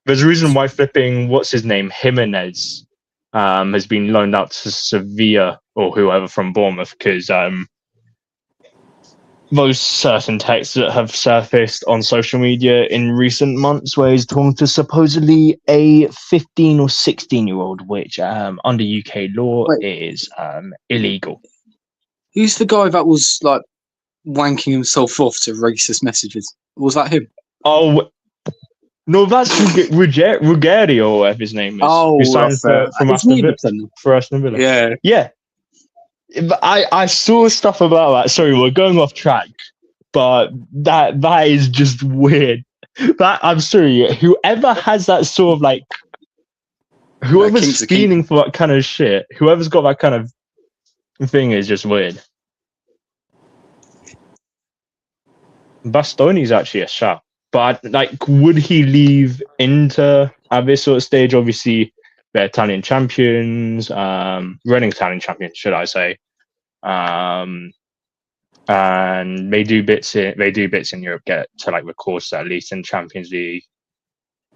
there's a reason why flipping what's his name Jimenez has been loaned out to Sevilla or whoever from Bournemouth, because those certain texts that have surfaced on social media in recent months where he's talking to supposedly a 15 or 16-year-old, which under UK law is illegal. Who's the guy that was like wanking himself off to racist messages? Was that him? Oh, no, that's Ruggiero, or whatever his name is. Oh, who signed for Aston Villa. Yeah. Yeah. But I saw stuff about that. Sorry, we're going off track, but that is just weird. I'm sorry, whoever has that sort of like, whoever's feeling for that kind of shit, whoever's got that kind of thing is just weird. Bastoni's actually a shout, but like, would he leave Inter at this sort of stage? Obviously, they're Italian champions, running Italian champions, should I say? And they do bits in Europe, get to like records at least in Champions League.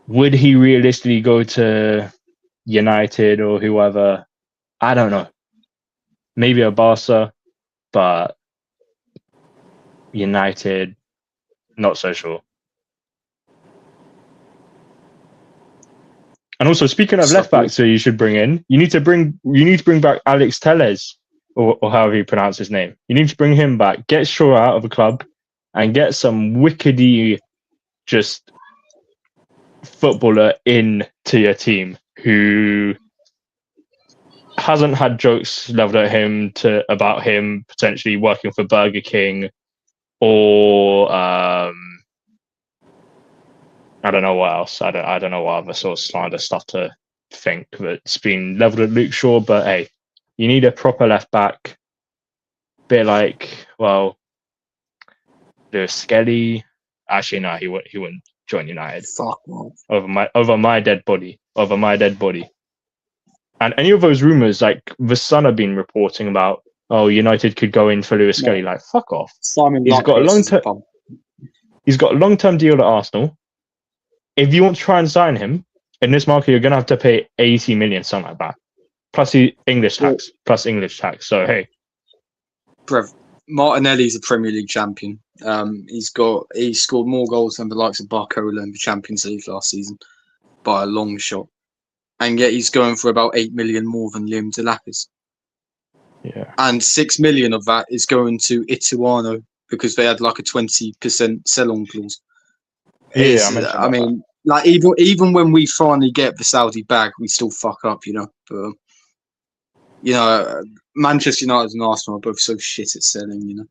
Would he realistically go to United or whoever? I don't know. Maybe a Barca, but United, not so sure. And also, speaking of left backs, so you should bring in. You need to bring back Alex Telles, or however you pronounce his name. You need to bring him back. Get Shaw out of the club, and get some wickedy, just footballer in to your team who hasn't had jokes leveled at him about him potentially working for Burger King, or I don't know what else. I don't know what other sort of slander stuff to think that's been leveled at Luke Shaw. But hey, you need a proper left back. Bit like, well, Lewis Skelly. Actually, no, he wouldn't join United. Fuck man. Over my dead body. And any of those rumors, like the Sun have been reporting about, oh, United could go in for Lewis Skelly. Like, fuck off. He's got a long-term deal at Arsenal. If you want to try and sign him in this market, you're going to have to pay 80 million, something like that. Plus English tax. So, hey. Brev, Martinelli's a Premier League champion. He scored more goals than the likes of Barcola in the Champions League last season by a long shot. And yet he's going for about 8 million more than Liam Delap is. Yeah. And 6 million of that is going to Ituano because they had like a 20% sell-on clause. Yeah, I mean, like even when we finally get the Saudi bag, we still fuck up, you know. But Manchester United and Arsenal are both so shit at selling, you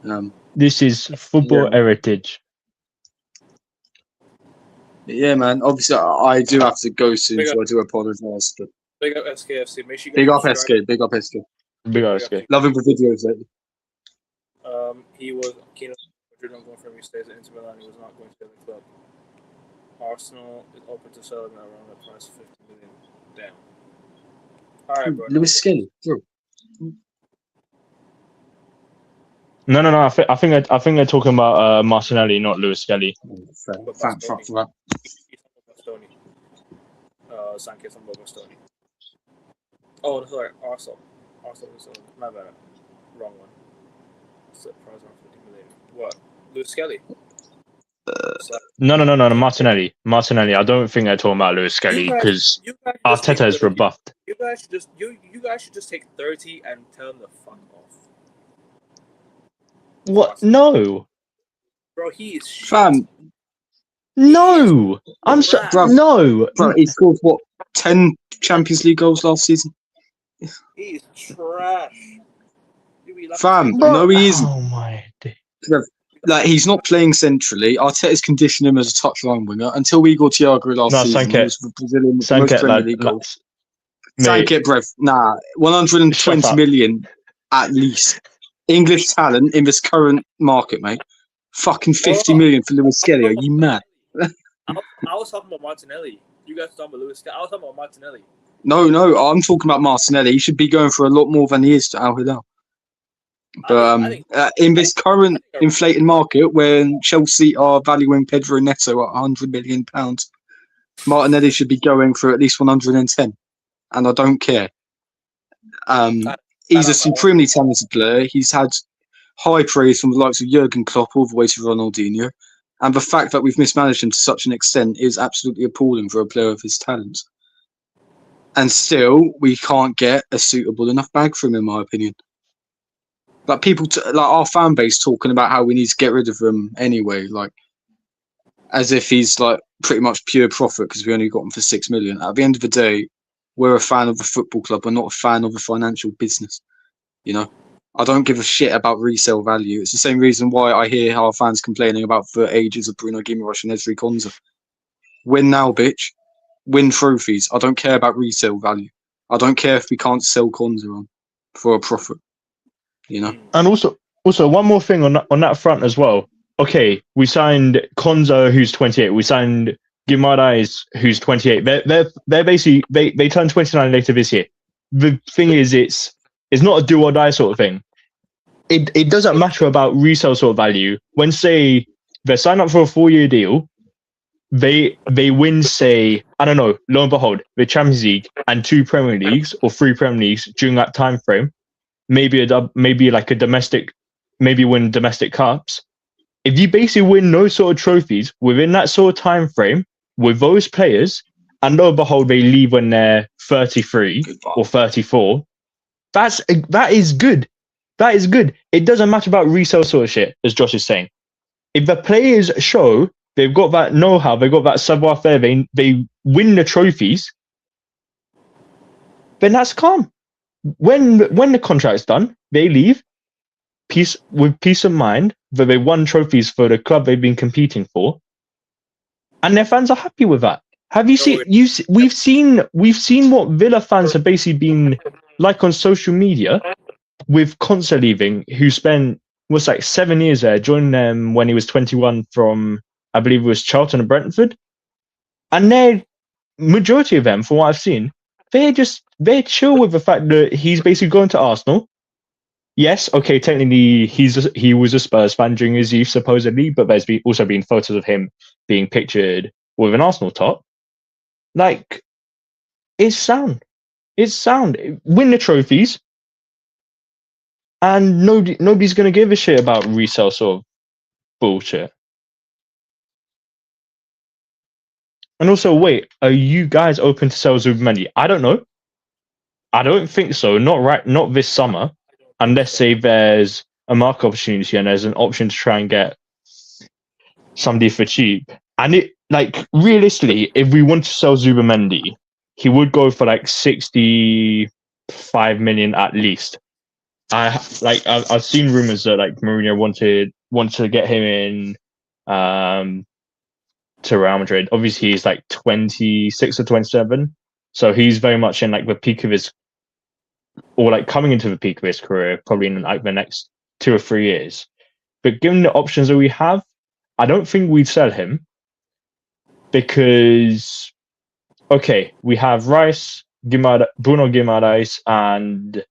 know. This is football heritage. Yeah, man. Obviously, I do have to go soon, so I do apologise. But Big up SKFC. Make sure you big up SK. Big up SK. Love him for videos lately. He was keen on going for him. He stays at Inter Milan. He was not going to the club. Arsenal is open to selling at around the price of 50 million. Damn. All right, bro. Lewis Skelly, bro. No. I think they're talking about Martinelli, not Lewis Skelly. Fuck for that. Sanchez and Bastoni. Oh, sorry, Arsenal is my bad. Wrong one. Price around 50 million. What? Lewis Skelly? No, Martinelli. I don't think they're talking about Lewis Skelly because Arteta is rebuffed. You guys should just take 30 and tell him to fuck off. What? No. Bro, he is shit. Fam. No. I'm sorry. No. Bro, he scored, 10 Champions League goals last season? He's trash. Fam, no he isn't. Oh my day. Like, he's not playing centrally. Arteta's conditioned him as a touchline winger until Igor Thiago last season. He was Brazilian most Premier League goals. Sankit, bruv. Nah, 120 million at least. English talent in this current market, mate. Fucking 50 million for Lewis Skelly. Are you mad? I was talking about Martinelli. You guys talking about Lewis Skelly. I was talking about Martinelli. No, I'm talking about Martinelli. He should be going for a lot more than he is to Al Hilal. But in this current inflated market, when Chelsea are valuing Pedro Neto at £100 million, Martinelli should be going for at least 110, and I don't care. He's a supremely talented player. He's had high praise from the likes of Jurgen Klopp all the way to Ronaldinho, and the fact that we've mismanaged him to such an extent is absolutely appalling for a player of his talents. And still, we can't get a suitable enough bag for him, in my opinion. Like people, like our fan base, talking about how we need to get rid of him anyway, like as if he's like pretty much pure profit because we only got him for £6 million. At the end of the day, we're a fan of the football club. We're not a fan of a financial business. You know, I don't give a shit about resale value. It's the same reason why I hear our fans complaining about for ages of Bruno Guimaraes and Ezri Konsa. Win now, bitch. Win trophies. I don't care about resale value. I don't care if we can't sell Konsa on for a profit. You know. And also one more thing on that front as well. Okay, we signed Konsa, who's 28. We signed Guimaraes, who's 28. They're basically they turn 29 later this year. The thing is, it's not a do or die sort of thing. It doesn't matter about resale sort of value. When say they sign up for a 4-year deal, they win, say, I don't know, lo and behold, the Champions League and 2 Premier Leagues or 3 Premier Leagues during that time frame. Maybe like a domestic, maybe win domestic cups. If you basically win those sort of trophies within that sort of time frame with those players, and lo and behold, they leave when they're 33 or 34, that is good. That is good. It doesn't matter about resale sort of shit, as Josh is saying. If the players show they've got that know-how, they've got that savoir-faire, they win the trophies, then that's calm. When the contract's done, they leave with peace of mind that they won trophies for the club they've been competing for, and their fans are happy with that. Have you seen? We've seen what Villa fans have basically been like on social media with Konsa leaving, who spent was like 7 years there, joined them when he was 21 from, I believe it was Charlton and Brentford, and their majority of them, from what I've seen, they're chill with the fact that he's basically going to Arsenal. Yes, okay, technically he was a Spurs fan during his youth, supposedly, but there's also been photos of him being pictured with an Arsenal top. Like, it's sound. It's sound. Win the trophies, and nobody's going to give a shit about resale sort of bullshit. And also, wait, are you guys open to sell Zubimendi? I don't know. I don't think so. Not this summer, unless say there's a market opportunity and there's an option to try and get somebody for cheap. And it, like, realistically, if we want to sell Zubimendi, he would go for like 65 million at least. I've seen rumors that like Mourinho wanted to get him in to Real Madrid. Obviously, he's like 26 or 27, so he's very much in like the peak of his, or like coming into the peak of his career, probably in like the next 2 or 3 years. But given the options that we have, I don't think we'd sell him because, okay, we have Rice, Bruno Guimaraes, and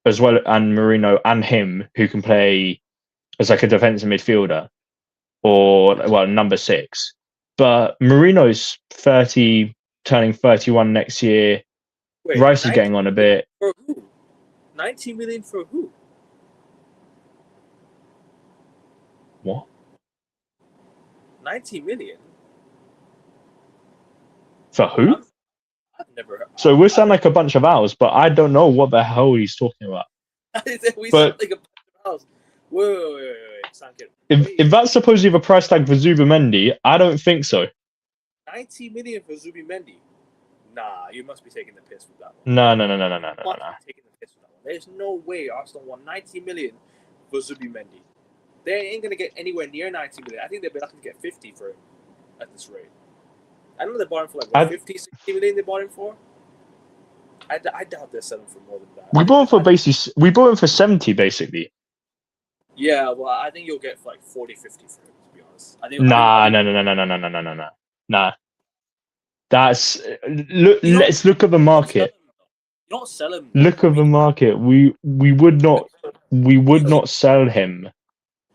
as well, and Marino and him, who can play as like a defensive midfielder or, well, number 6. But Marino's 30, turning 31 next year. Wait, Rice is getting on a bit. For who? 19 million for who? What? 19 million? For who? I've never heard. So we sound like a bunch of owls, but I don't know what the hell he's talking about. We sound like a bunch of owls. Wait. If that's supposedly the price tag for Zubimendi, I don't think so. 19 million for Zubimendi? Nah, you must be taking the piss with that one. No. Taking the piss with that one. There's no way Arsenal won 90 million for Zubimendi. They ain't gonna get anywhere near 90 million. I think they'll be lucky to get 50 for him at this rate. I know they bought him for like 50, 60 million. They bought him for. I doubt they're selling for more than that. We bought him for 70 basically. Yeah, well, I think you'll get like 40, 50 for him, to be honest. Nah. That's look. You don't- Let's look at the market. You don't sell him. Look at the market. We would not sell him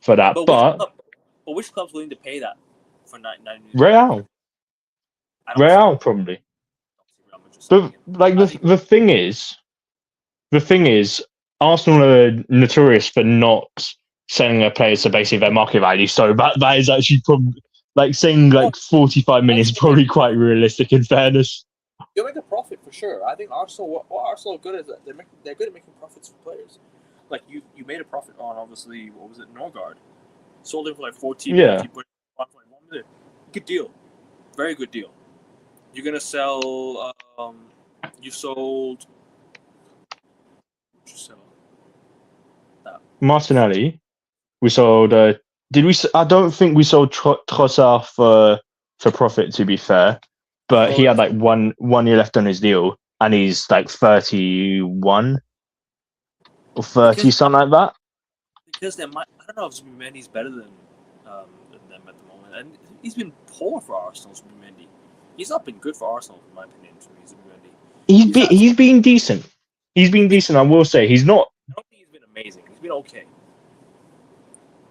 for that. But which club's willing to pay that for 9 Real, probably. But like the thing is, Arsenal are notorious for not selling their players to basically their market value. So that is actually probably like saying like 45 million is probably quite realistic in fairness. You'll make a profit for sure. I think Arsenal, what Arsenal are good at, they're good at making profits for players. Like you made a profit on obviously what was it, Norgard, sold him for like 14 Yeah. 15, 1.1 million. Good deal, very good deal. You're gonna sell. You sold. What'd you sell? Martinelli, we sold. Did we? I don't think we sold Trossard for profit. To be fair, but he had like one year left on his deal, and he's like 31 or 30, something like that. Because I don't know if Zubimendi's better than them at the moment, and he's been poor for Arsenal. Zubimendi, he's not been good for Arsenal, in my opinion. Zubimendi, he's been decent. He's been decent. I will say he's not. I don't think he's been amazing. He's been okay.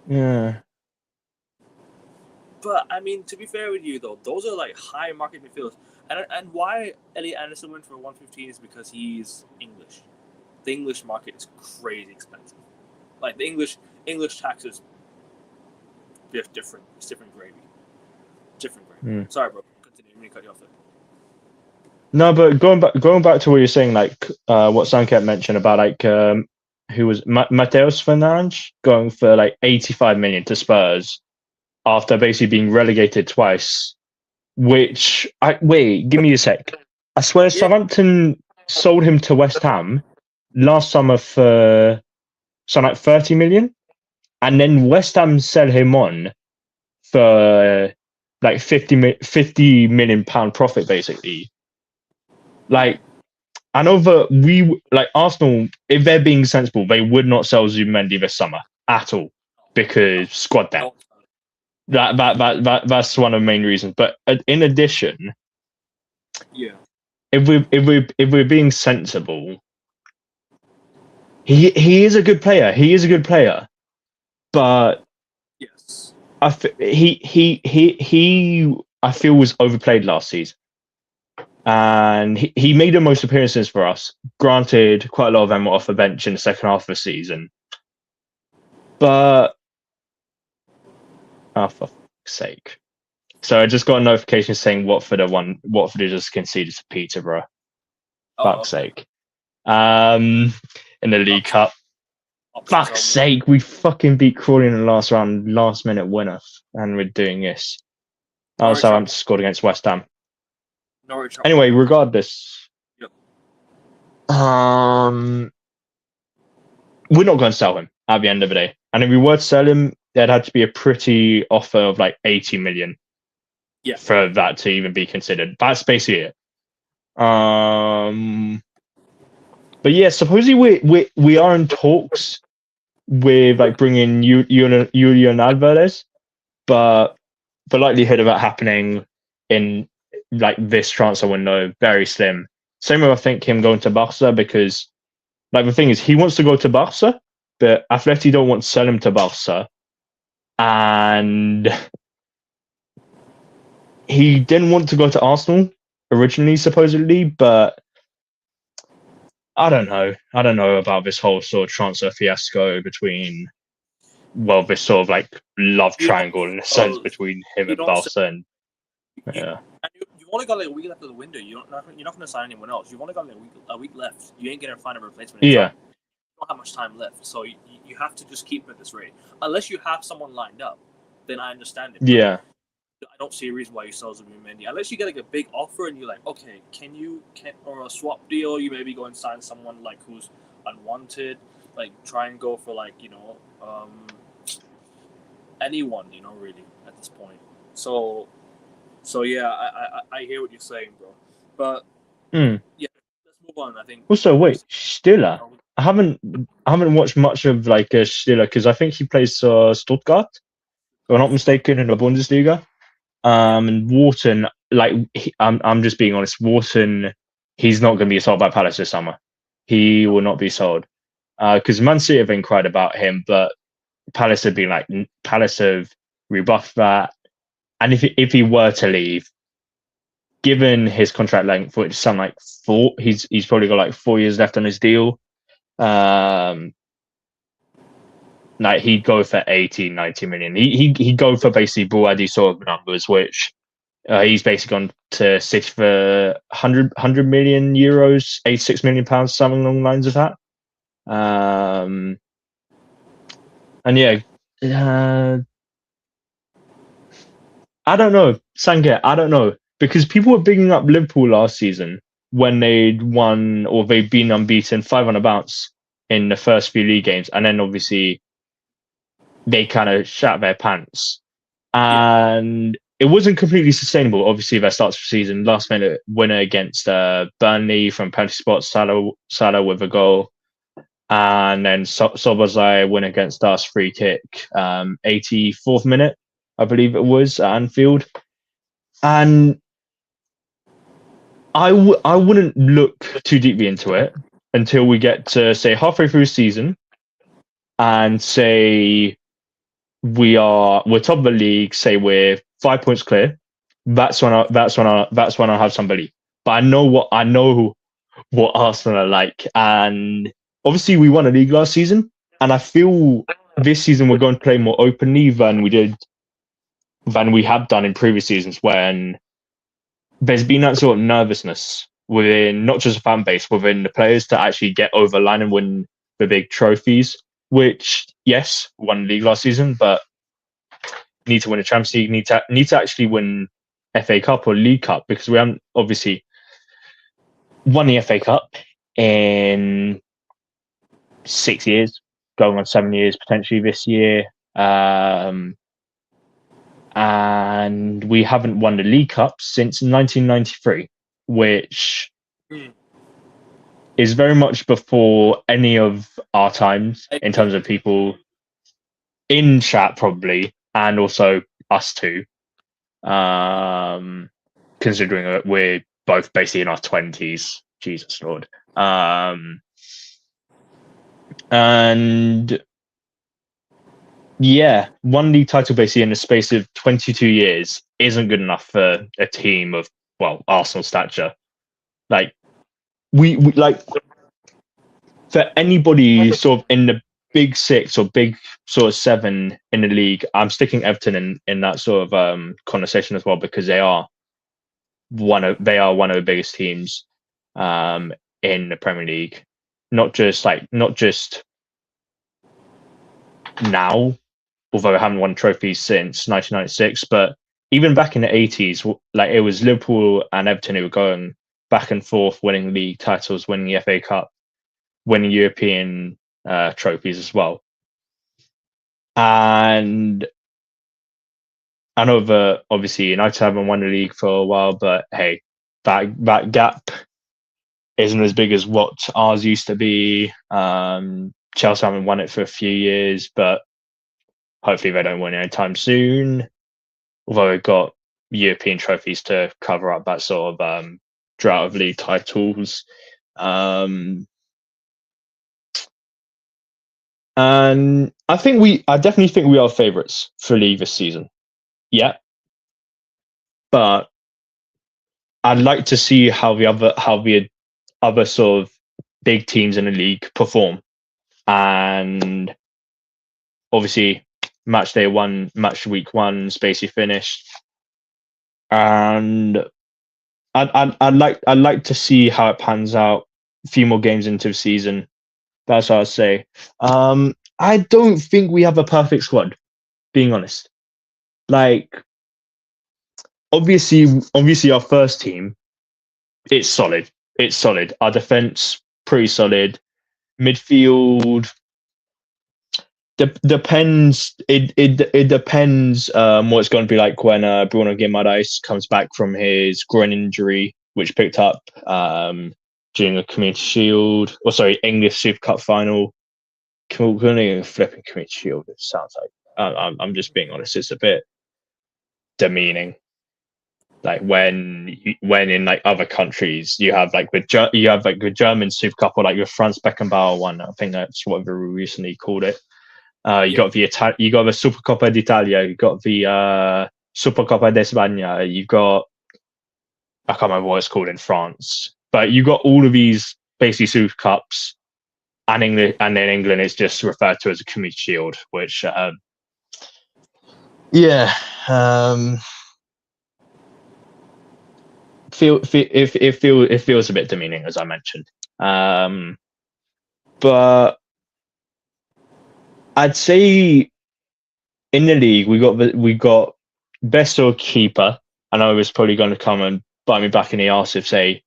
Yeah. But I mean, to be fair with you though, those are like high market midfielders, and why Elliot Anderson went for 115 is because he's English. The English market is crazy expensive. Like the English taxes, they're different. It's different gravy. Different gravy. Sorry, bro. Continue. Let me cut you off there. No, but going back to what you're saying, like what Sanket mentioned about like who was Mateus Fernandes going for like 85 million to Spurs after basically being relegated twice. Which wait, give me a sec. I swear Southampton sold him to West Ham last summer for something like 30 million, and then West Ham sell him on for like 50 million pound profit basically. Like, I know that like Arsenal, if they're being sensible, they would not sell Zubimendi this summer at all because squad depth. That's one of the main reasons. But in addition, if we're being sensible, he is a good player. He is a good player, but yes, I feel was overplayed last season. And he made the most appearances for us. Granted, quite a lot of them were off the bench in the second half of the season. But, for fuck's sake. So I just got a notification saying Watford just conceded to Peterborough. Fuck's sake. In the League Cup. Fuck's sake, we fucking beat Crawley in the last round, last minute winner. And we're doing this. Southampton scored against West Ham. Anyway, regardless, we're not going to sell him at the end of the day. And if we were to sell him, there'd have to be a pretty offer of like 80 million for that to even be considered. That's basically it. But yeah, supposedly we are in talks with like bringing Julian Alvarez, but the likelihood of that happening in like this transfer window very slim. Same with I think him going to Barca, because like the thing is he wants to go to Barca, but Atleti don't want to sell him to Barca, and he didn't want to go to Arsenal originally supposedly, but I don't know about this whole sort of transfer fiasco between this sort of like love triangle in a sense between him and Barca, and You've only got like a week left of the window. You're not going to sign anyone else. You've only got like a week left. You ain't going to find a replacement. You don't have much time left, so you have to just keep him at this rate. Unless you have someone lined up, then I understand it. Yeah. I don't see a reason why you sell Zubimendi. Unless you get like a big offer and you're like, okay, or a swap deal, you maybe go and sign someone like who's unwanted, like try and go for like, anyone, really at this point. So yeah, I hear what you're saying, bro. But yeah, let's move on. I think. Also, wait, Stiller. I haven't watched much of like Stiller because I think he plays Stuttgart, if I'm not mistaken, in the Bundesliga. And Wharton, I'm just being honest. Wharton, he's not going to be sold by Palace this summer. He will not be sold because Man City have been cried about him, but Palace have been Palace have rebuffed that. And if he were to leave, given his contract length, which sound like he's probably got like 4 years left on his deal. He'd go for 80, 90 million. He'd go for basically Buadi sort of numbers, which he's basically gone to City for 100 million euros, 86 million pounds, something along the lines of that. And yeah, I don't know, Sanjay, I don't know, because people were bigging up Liverpool last season when they'd won or they'd been unbeaten 5 on a bounce in the first few league games, and then obviously they kind of shat their pants, and it wasn't completely sustainable. Obviously, their start of the season, last minute winner against Burnley from penalty spot, Salah with a goal, and then Szoboszlai win against us, free kick, 84th minute, I believe it was, at Anfield. And I wouldn't look too deeply into it until we get to, say, halfway through the season and say we're top of the league, say we're 5 points clear. That's when I'll have some belief. But I know what Arsenal are like, and obviously we won a league last season, and I feel this season we're going to play more openly than we have done in previous seasons, when there's been that sort of nervousness within not just the fan base, within the players to actually get over the line and win the big trophies. Which, yes, won the league last season, but need to win a Champions League, need to actually win FA Cup or League Cup, because we haven't obviously won the FA Cup in 6 years, going on 7 years potentially this year. And we haven't won the League Cup since 1993, which is very much before any of our times in terms of people in chat, probably, and also us too, considering that we're both basically in our 20s. Jesus Lord. And yeah, one league title basically in the space of 22 years isn't good enough for a team of, well, Arsenal stature. Like, we like, for anybody sort of in the big 6 or big sort of 7 in the league, I'm sticking Everton in that sort of conversation as well, because they are one of the biggest teams in the Premier League. Not just now, although I haven't won trophies since 1996, but even back in the 80s, like, it was Liverpool and Everton who were going back and forth, winning league titles, winning the FA Cup, winning European trophies as well. And I know that obviously United haven't won the league for a while, but hey, that gap isn't as big as what ours used to be. Chelsea haven't won it for a few years, but hopefully they don't win anytime soon. Although we've got European trophies to cover up that sort of drought of league titles. And I definitely think we are favourites for league this season. Yeah. But I'd like to see how the other sort of big teams in the league perform. And obviously match week 1 basically finished. And I'd like to see how it pans out a few more games into the season. That's what I'd say. I don't think we have a perfect squad, being honest. Like, obviously our first team, it's solid. Our defense, pretty solid. Midfield depends. It depends what it's going to be like when Bruno Guimaraes comes back from his groin injury, which picked up during the Community Shield, or sorry, English Super Cup final. Flipping Community Shield. It sounds like I'm just being honest. It's a bit demeaning. Like when in like other countries you have like the German Super Cup, or like your Franz Beckenbauer one. I think that's what we recently called it. You got the Supercoppa d'Italia, you got the Supercoppa d'Espagna, you got, I can't remember what it's called in France, but you got all of these basically Super Cups, and England, and in England it's just referred to as a Community Shield, which it feels a bit demeaning, as I mentioned. But I'd say in the league we got best or keeper. I know it's probably going to come and bite me back in the arse if, say,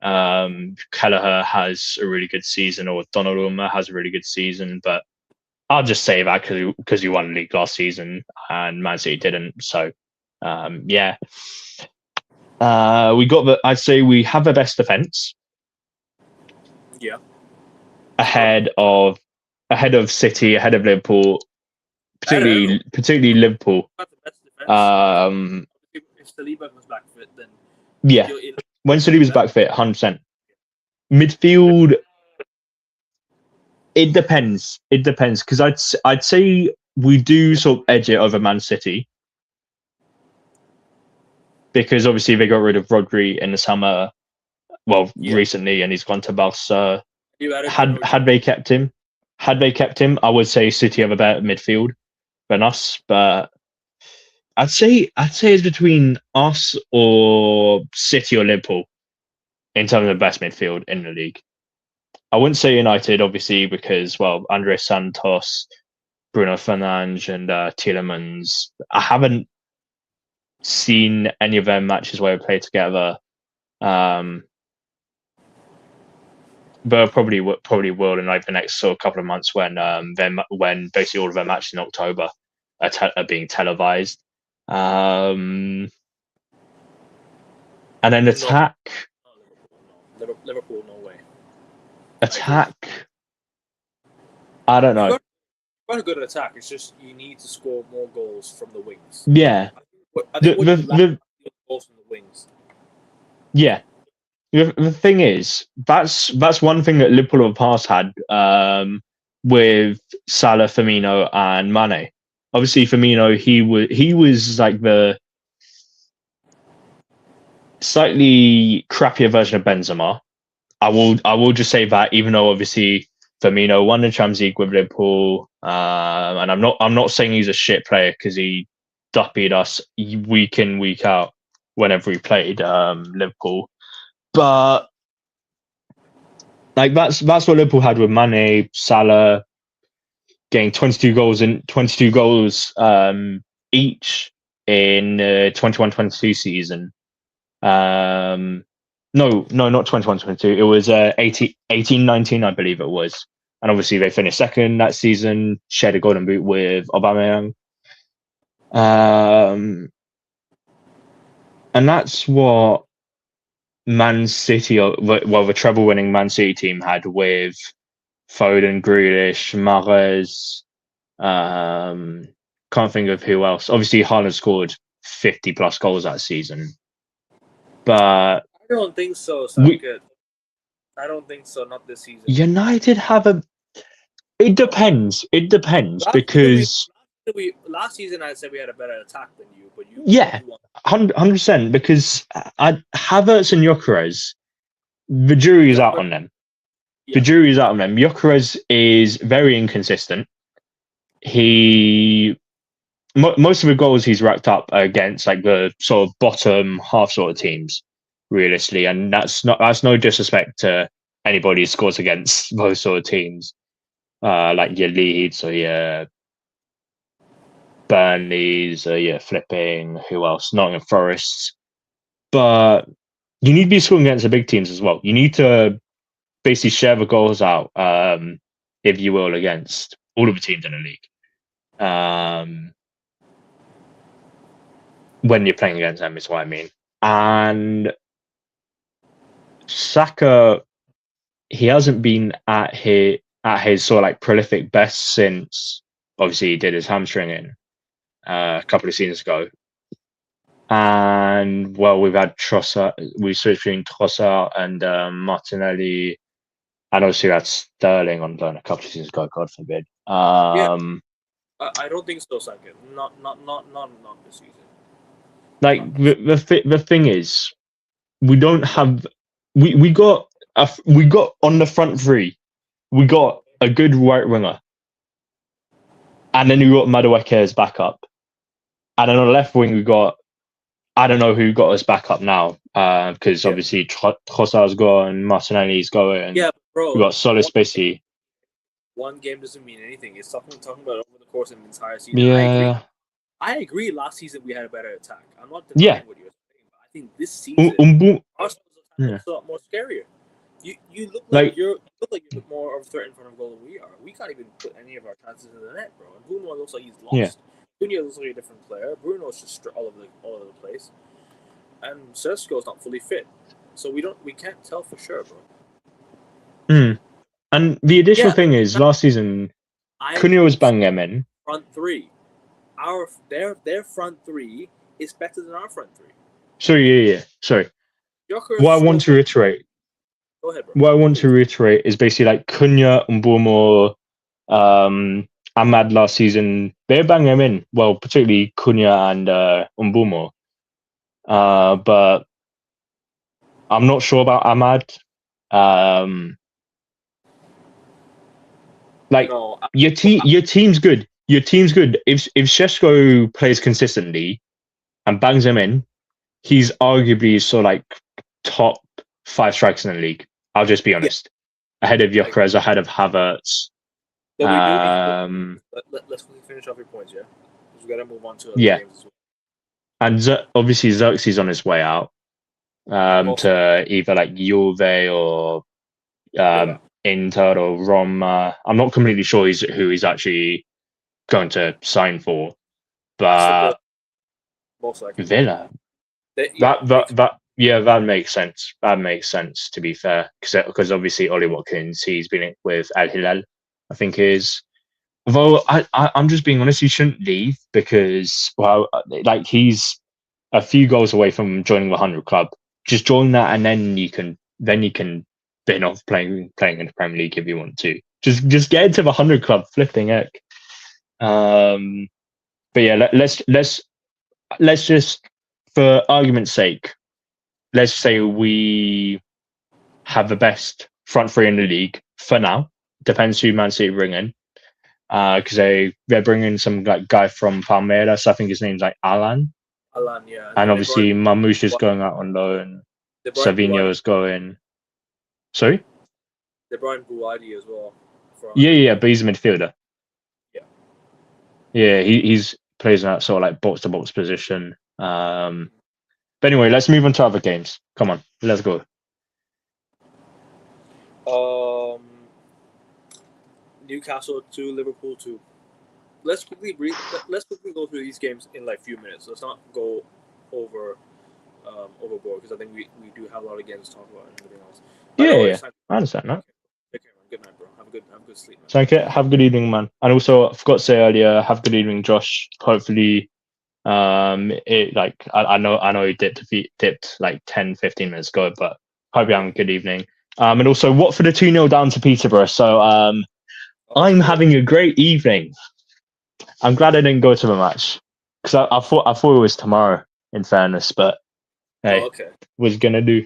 Kelleher has a really good season or Donnarumma has a really good season, but I'll just say that because you won the league last season and Man City didn't. So, yeah. I'd say we have the best defense. Yeah. Ahead of City, ahead of Liverpool, particularly Liverpool. Not the best defense. If Saliba comes back fit, then yeah. When Saliba's back fit, 100%. Midfield, it depends. It depends, because I'd say we do sort of edge it over Man City, because obviously they got rid of Rodri in the summer, recently, and he's gone to Barca. Had they kept him, I would say City have a better midfield than us, but I'd say it's between us or City or Liverpool in terms of the best midfield in the league. I wouldn't say United, obviously, because, well, Andres Santos, Bruno Fernandes, and Tielemans. I haven't seen any of their matches where they play together, but probably will in like the next sort of couple of months when basically all of their matches in October are being televised. And then attack. Liverpool, no way. Attack. I don't know. Quite a good attack. It's just you need to score more goals from the wings. Yeah. I think the goals from the wings. Yeah. The thing is, that's one thing that Liverpool in the past had with Salah, Firmino, and Mane. Obviously, Firmino, he was like the slightly crappier version of Benzema. I will just say that, even though obviously Firmino won the Champions League with Liverpool, and I'm not saying he's a shit player, because he duppied us week in, week out whenever he played Liverpool. But like that's what Liverpool had with Mane, Salah, getting 22 goals each in 21-22 season. No, not 21-22. It was 18-19, I believe it was. And obviously they finished second that season, shared a golden boot with Aubameyang. And that's what Man City, the treble-winning Man City team had with Foden, Grealish, Mahrez. Can't think of who else. Obviously, Haaland scored 50+ goals that season. But I don't think so. Good. I don't think so. Not this season. United have a. It depends. It depends, because last season I said we had a better attack than you, but you 100%, because Havertz and Gyökeres, the jury is out on them. Yeah. The jury is out on them. Gyökeres is very inconsistent. Most of the goals he's racked up against like the sort of bottom half sort of teams, realistically, and that's no disrespect to anybody who scores against those sort of teams, like your Leeds or your Burnleys or your flipping who else, Nottingham Forests. But you need to be scoring against the big teams as well. You need to basically share the goals out, if you will, against all of the teams in the league. When you're playing against them is what I mean. And Saka, he hasn't been at his sort of like prolific best since obviously he did his hamstring in a couple of seasons ago. And well, we've had Trossard. We switched between Trossard and Martinelli, and obviously that's Sterling on loan a couple of seasons ago. God forbid. I don't think so, Sankit. Not this season. Like the thing is, we don't have. We got on the front three. We got a good right winger, and then we got Madueke as backup, and then on the left wing we got. I don't know who got us back up now, because obviously Trossard's gone, Martinelli's going. Yeah, bro. We got Solis basically. One game doesn't mean anything. It's talking about over the course of an entire season. Yeah. I agree. Last season we had a better attack. I'm not denying what you're saying, but I think this season Arsenal's attack looks a lot more scarier. You look like you're more of a threat in front of goal than we are. We can't even put any of our chances in the net, bro. And Bruno looks like he's lost. Yeah. Cunha looks like a different player. Bruno's just all over the place, and Sesko's not fully fit, so we can't tell for sure, bro. And the additional thing is, last season, Cunha was banging them in. Front three, their front three is better than our front three. Sorry. What I want to reiterate. Go ahead, bro. What I want to reiterate is basically like Cunha, Mbeumo, Ahmad last season. They banged them in. Well, particularly Cunha and Mbeumo. But I'm not sure about Ahmad. Your team's good. Your team's good. If Šeško plays consistently and bangs them in, he's arguably top 5 strikers in the league. I'll just be honest. Ahead of Gyökeres, ahead of Havertz. Let's finish off your points, yeah? Because we got to move on to other games as well. And obviously Xerxes on his way out to either like Juve or Inter or Roma. I'm not completely sure who he's actually going to sign for, but most likely Villa. That makes sense. That makes sense, to be fair, because obviously Ollie Watkins, he's been with Al Hilal, I think is. Although I'm just being honest, he shouldn't leave because he's a few goals away from joining the 100 club. Just join that, and then you can bin off playing in the Premier League if you want to. Just get into the 100 club, flipping heck. But yeah, let's just, for argument's sake, let's say we have the best front three in the league for now. Depends who Man City bring in. Because they're bringing some guy from Palmeiras. I think his name's Alan. Alan, yeah. And obviously Mamouche is going out on loan. Savinho is going. Sorry? They brought in Buadi as well. Yeah, but he's a midfielder. Yeah. Yeah, he's plays in that sort of box to box position. But anyway, let's move on to other games. Come on, let's go. Newcastle 2, Liverpool 2. Let's quickly go through these games in few minutes. Let's not go overboard because I think we do have a lot of games to talk about and everything else. Yeah. I understand that. Okay, good night, bro. Have a good sleep, man. Thank you. Have a good evening, man. And also, I forgot to say earlier, have a good evening, Josh. Hopefully, I know he dipped 10, 15 minutes ago, but hope you're having a good evening. And also, Watford are 2-0 down to Peterborough, so I'm having a great evening. I'm glad I didn't go to the match because I thought it was tomorrow. In fairness, but hey, what's gonna do?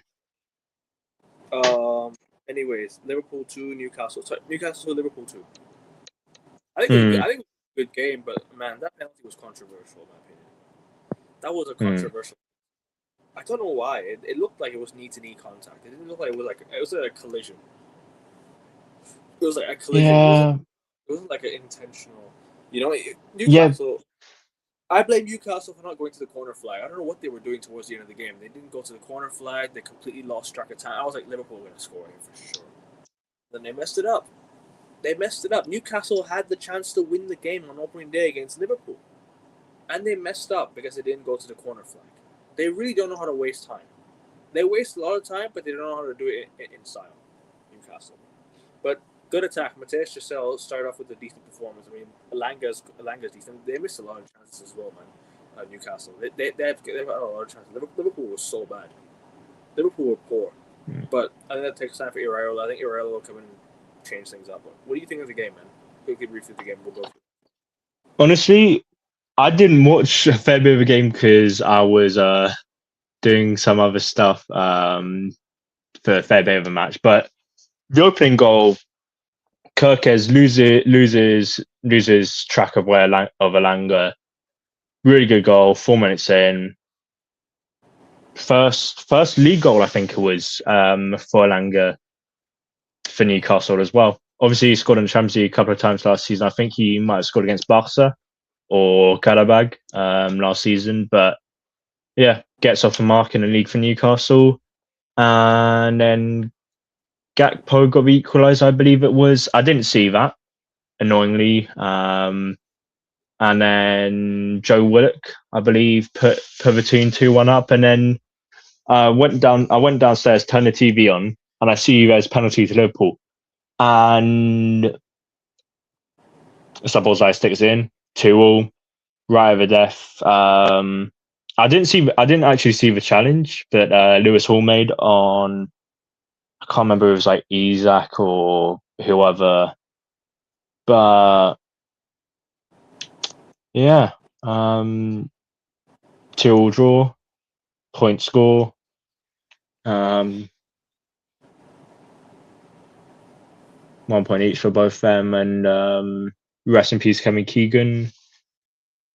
Anyways, Liverpool 2, Newcastle 2, Liverpool 2. I think it was a good game, but man, that penalty was controversial in my opinion. That was a controversial. I don't know why. It looked like it was knee-to-knee contact. It didn't look like it was a collision. It was like a collision. Yeah. It wasn't like an intentional. Newcastle. I blame Newcastle for not going to the corner flag. I don't know what they were doing towards the end of the game. They didn't go to the corner flag. They completely lost track of time. I was like, Liverpool are going to score here for sure. Then they messed it up. Newcastle had the chance to win the game on opening day against Liverpool. And they messed up because they didn't go to the corner flag. They really don't know how to waste time. They waste a lot of time, but they don't know how to do it in style. Newcastle. But good attack. Mateus Giselle started off with a decent performance. I mean, Alanga's decent. They missed a lot of chances as well, man. Newcastle. They've had a lot of chances. Liverpool was so bad. Liverpool were poor. But I think that takes time for Iraola. I think Iraola will come and change things up. What do you think of the game, man? Quickly brief through the game. We'll go. Honestly, I didn't watch a fair bit of the game because I was doing some other stuff for a fair bit of the match. But the opening goal, Kirkes loses track of Elanga. Really good goal. 4 minutes in. First league goal, I think it was for Elanga for Newcastle as well. Obviously, he scored in the Champions League a couple of times last season. I think he might have scored against Barca or Karabag last season. But yeah, gets off the mark in the league for Newcastle. And then Gakpo got the equaliser, I believe it was. I didn't see that, annoyingly. And then Joe Willock, I believe, put the 2-1 up. And then I went downstairs, turned the TV on, and I see there's penalty to Liverpool. And Szoboszlai sticks in 2-2, right over death. I didn't actually see the challenge that Lewis Hall made on. I can't remember if it was like Isaac or whoever, but yeah, 2-2 draw, point score. 1 point each for both them, and rest in peace, Kevin Keegan.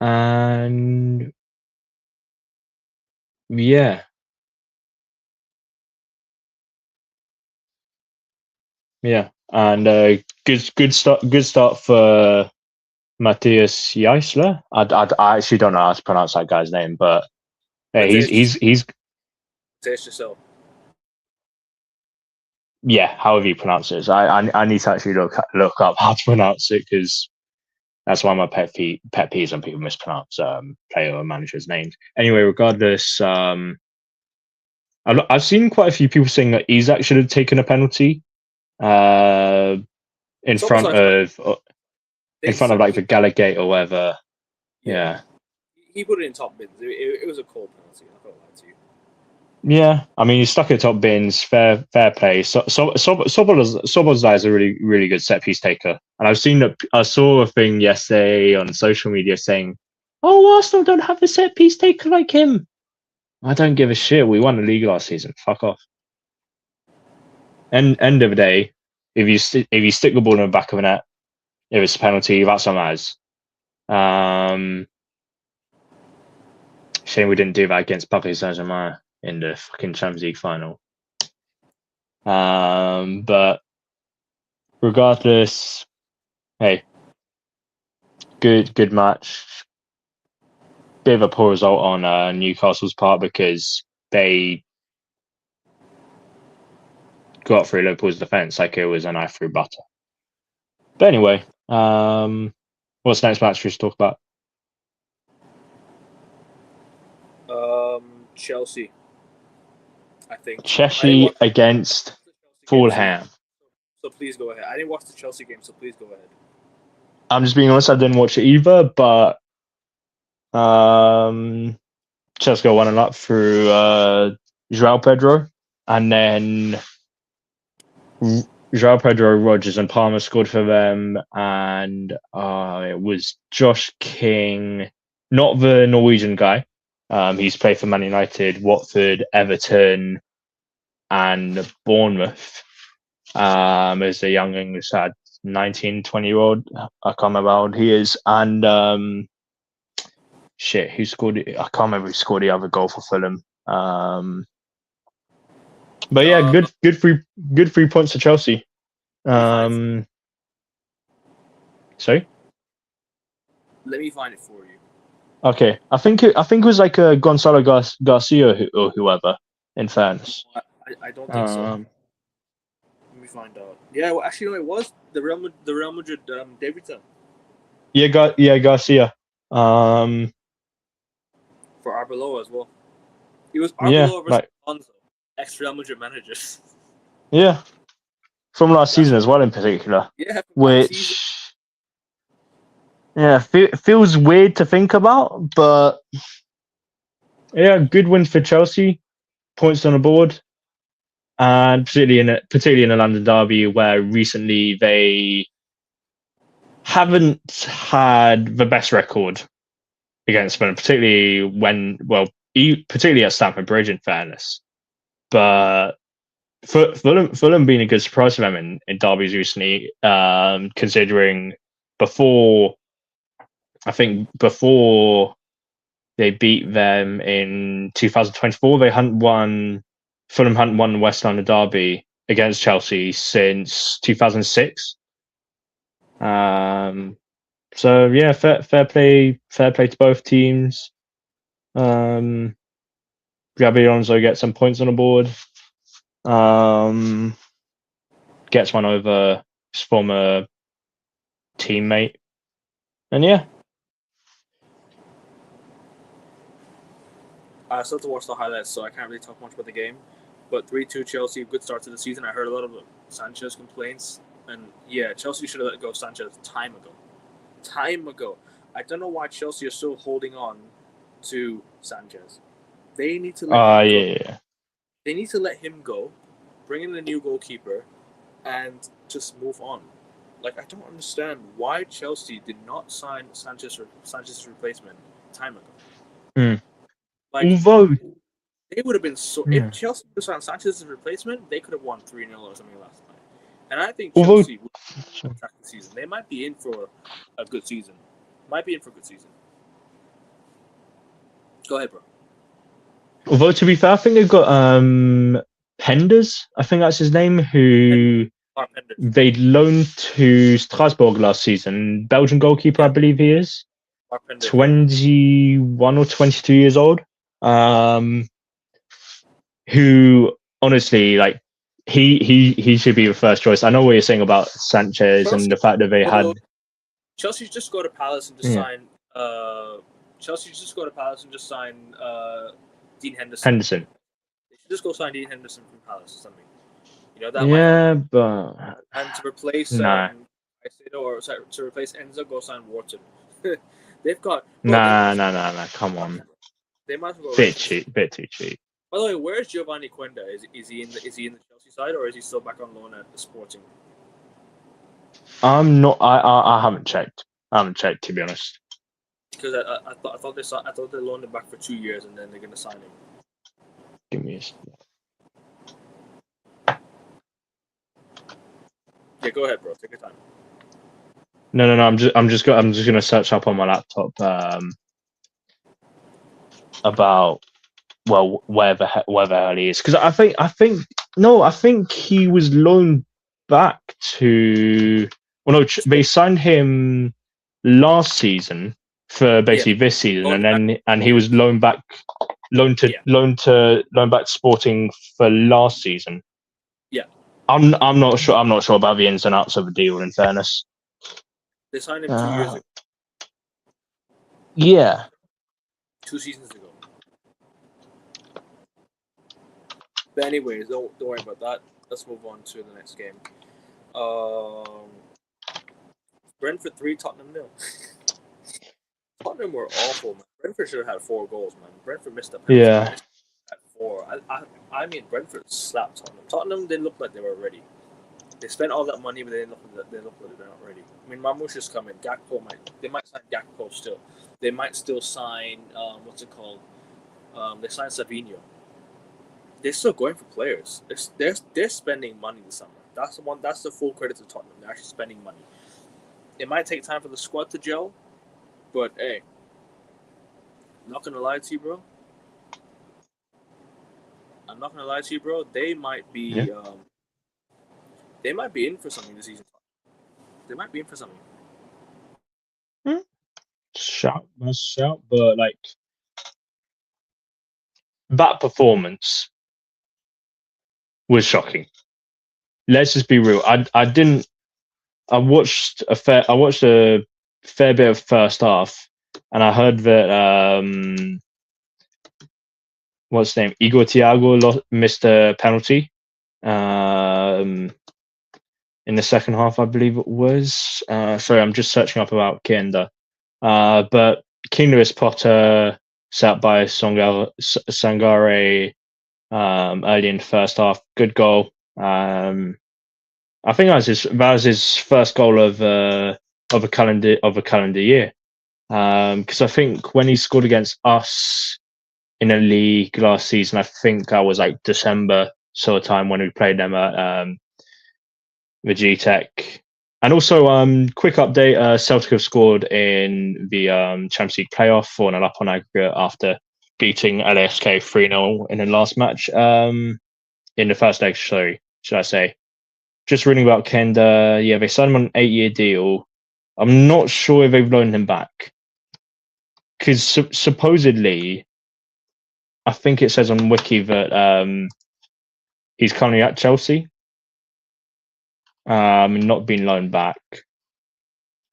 And yeah, and good start for Matthias Jaisler. I actually don't know how to pronounce that guy's name, but hey, he's Say it yourself. Yeah, however you pronounce it. I need to actually look up how to pronounce it because that's one of my pet peeves when people mispronounce player or managers' names. Anyway, regardless, I've seen quite a few people saying that Isaac should have taken a penalty in front of like the Gallagate or whatever. Yeah. He put it in top bins. It was a cold penalty. I'm not gonna lie to you. Yeah, I mean, he's stuck at top bins. Fair play. Szoboszlai is a really good set piece taker, and I saw a thing yesterday on social media saying, "Oh, Arsenal don't have a set piece taker like him." I don't give a shit. We won the league last season. Fuck off. End of the day, if you stick the ball in the back of the net, if it's a penalty, that's on us. Shame we didn't do that against Paris Saint-Germain in the fucking Champions League final. But regardless, hey, good match. Bit of a poor result on Newcastle's part because they got through Liverpool's defence like it was a knife through butter. But anyway, what's the next match we should talk about? Chelsea. I think Chelsea against Fulham. So please go ahead. I didn't watch the Chelsea game, so please go ahead. I'm just being honest, I didn't watch it either, but Chelsea got 1-0 through João Pedro, and then João Pedro, Rodgers, and Palmer scored for them, and it was Josh King, not the Norwegian guy. He's played for Man United, Watford, Everton, and Bournemouth. As a young English lad, 19, 20-year-old. I can't remember how old he is. And who scored it? I can't remember who scored the other goal for Fulham. But yeah, good 3 points to Chelsea. Sorry? Let me find it for you. Okay, I think it was like Gonzalo Garcia or whoever. In fairness, I don't think so. Let me find out. Yeah, well, actually, no, it was the Real Madrid debutant. Yeah, Garcia. For Arbeloa as well. He was Arbeloa versus Alonso, ex-Real Madrid managers. Yeah, from last season as well in particular. Yeah, which Yeah, feels weird to think about, but yeah, good win for Chelsea. Points on the board, and particularly in a London derby where recently they haven't had the best record against them, particularly at Stamford Bridge, in fairness. But Fulham being a good surprise for them in derbies recently, considering before they beat them in 2024, Fulham hadn't won the West London derby against Chelsea since 2006. So yeah, fair play to both teams. Gabi Alonso gets some points on the board. Gets one over his former teammate, and yeah, I still have to watch the highlights, so I can't really talk much about the game. But 3-2 Chelsea, good start to the season. I heard a lot of Sanchez complaints, and yeah, Chelsea should have let go of Sanchez time ago. I don't know why Chelsea are still holding on to Sanchez. They need to let him go. yeah. They need to let him go, bring in a new goalkeeper, and just move on. Like, I don't understand why Chelsea did not sign Sanchez's replacement time ago. Like, Although they would have been so. Yeah. If Chelsea was on Sanchez's replacement, they could have won 3-0 or something last night. And I think Although- Chelsea would attack the season. They might be in for a good season. Go ahead, bro. although to be fair, I think they've got Penders, I think that's his name, who they loaned to Strasbourg last season. Belgian goalkeeper, I believe he is. 21 or 22 years old. Who honestly, like, he should be the first choice. I know what you're saying about Sanchez and the fact that they had Chelsea just go to Palace and just sign. Chelsea just go to Palace and just sign Dean Henderson. They should just go sign Dean Henderson from Palace or something. You know that. Yeah, but and to replace Nah. to replace Enzo, go sign Wharton. They've got nah. Come on, They might as well go bit too cheap. By the way, where's Giovanni Quenda? Is he in the Chelsea side, or is he still back on loan at the Sporting? I'm not. I haven't checked. To be honest. Because I thought they loaned him back for 2 years and then they're gonna sign him. Give me a. Yeah, go ahead, bro. Take your time. No. I'm just gonna search up on my laptop about where the hell he is, because I think he was loaned back to. Well, no, they signed him last season for basically this season, and he was loaned back to Sporting for last season. Yeah, I'm not sure about the ins and outs of the deal. In fairness, they signed him 2 years ago. Yeah, 2 seasons ago. But anyways, don't worry about that. Let's move on to the next game. Brentford 3, Tottenham 0. Tottenham were awful, man. Brentford should have had 4 goals, man. Brentford missed a penalty. Yeah. At 4. I mean, Brentford slapped Tottenham. Tottenham didn't look like they were ready. They spent all that money, but they look like they're not ready. I mean, Marmoush is coming. They might sign Gakpo still. They might still sign what's it called? They signed Savinho. They're still going for players. They're spending money this summer. That's the full credit to Tottenham. They're actually spending money. It might take time for the squad to gel, but hey, I'm not gonna lie to you, bro. They might be in for something this season. They might be in for something. Shout, but like that performance was shocking. Let's just be real. I watched a fair bit of first half, and I heard that what's his name, Igor Thiago missed a penalty in the second half, I believe it was. Sorry, I'm just searching up about Kenda. But King Lewis Potter sat by Sangare early in the first half. Good goal. I think that was his first goal of a calendar year. Because I think when he scored against us in a league last season, I think that was like December sort of time when we played them at the G-Tech. And also, quick update: Celtic have scored in the Champions League playoff, 4-0 up on aggregate after beating LASK 3-0 in the last match. In the first leg, sorry, should I say? Just reading about Kenda. Yeah, they signed him on an 8-year deal. I'm not sure if they've loaned him back because supposedly, I think it says on Wiki that he's currently at Chelsea. Not been loaned back.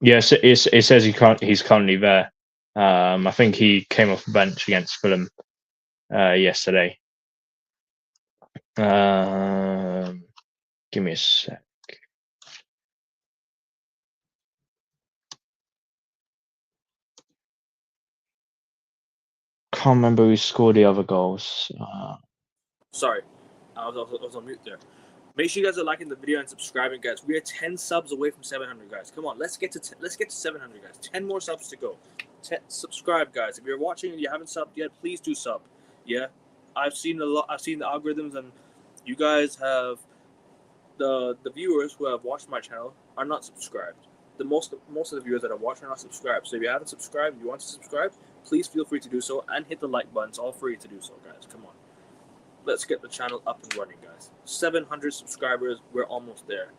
Yes, it says he's currently there. I think he came off the bench against Fulham yesterday. Give me a sec. Can't remember who scored the other goals. Sorry, I was on mute there. Make sure you guys are liking the video and subscribing, guys. We are 10 subs away from 700, guys. Come on, let's get to 700, guys. 10 more subs to go. Subscribe, guys. If you're watching and you haven't subbed yet, please do sub. Yeah, I've seen the algorithms, and you guys have the viewers who have watched my channel are not subscribed. The most of the viewers that have watched are not subscribed. So if you haven't subscribed, and you want to subscribe, please feel free to do so and hit the like button. It's all free to do so, guys. Come on. Let's get the channel up and running, guys. 700 subscribers. We're almost there.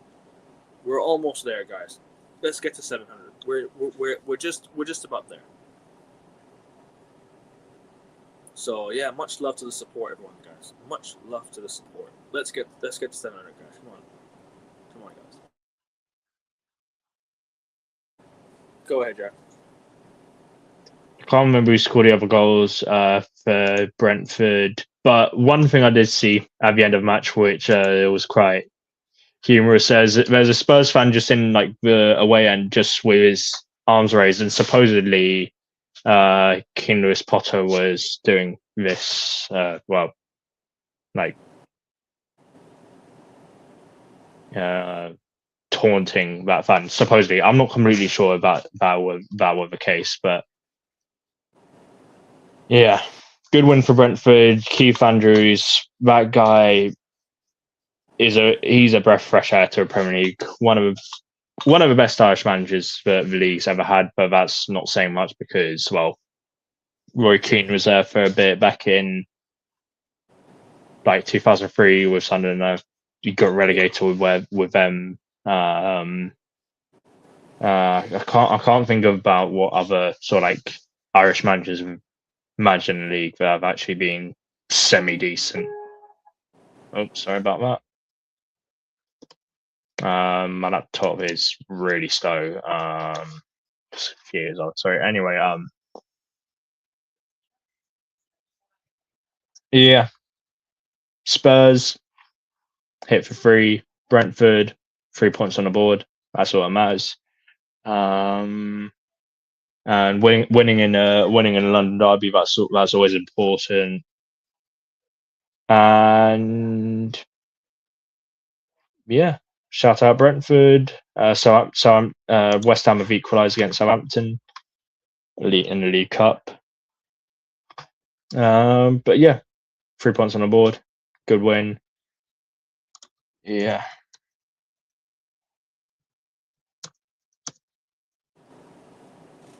We're almost there, guys. Let's get to 700. We're just about there. So yeah, much love to the support, everyone, guys. Much love to the support. Let's get to 700, guys. Come on, guys. Go ahead, Jack. I can't remember who scored the other goals for Brentford. But one thing I did see at the end of the match, which was quite humorous, says there's a Spurs fan just in like the away end, just with his arms raised, and supposedly King Lewis Potter was doing this. Taunting that fan. Supposedly, I'm not completely sure about that was the case, but yeah. Good win for Brentford. Keith Andrews, that guy he's a breath of fresh air to a Premier League. One of the best Irish managers that the league's ever had, but that's not saying much because, well, Roy Keane was there for a bit back in like 2003 with Sunderland. He got relegated with them. I can't think about what other sort of like Irish managers imagine the league that have actually been semi-decent. Oh, sorry about that. My laptop is really slow. Just a few years old. Sorry. Anyway, yeah. Spurs hit for 3. Brentford 3 points on the board. That's all that matters. And winning in a London derby, that's always important. And yeah, shout out Brentford. West Ham have equalised against Southampton in the League Cup. But yeah, 3 points on the board. Good win. Yeah.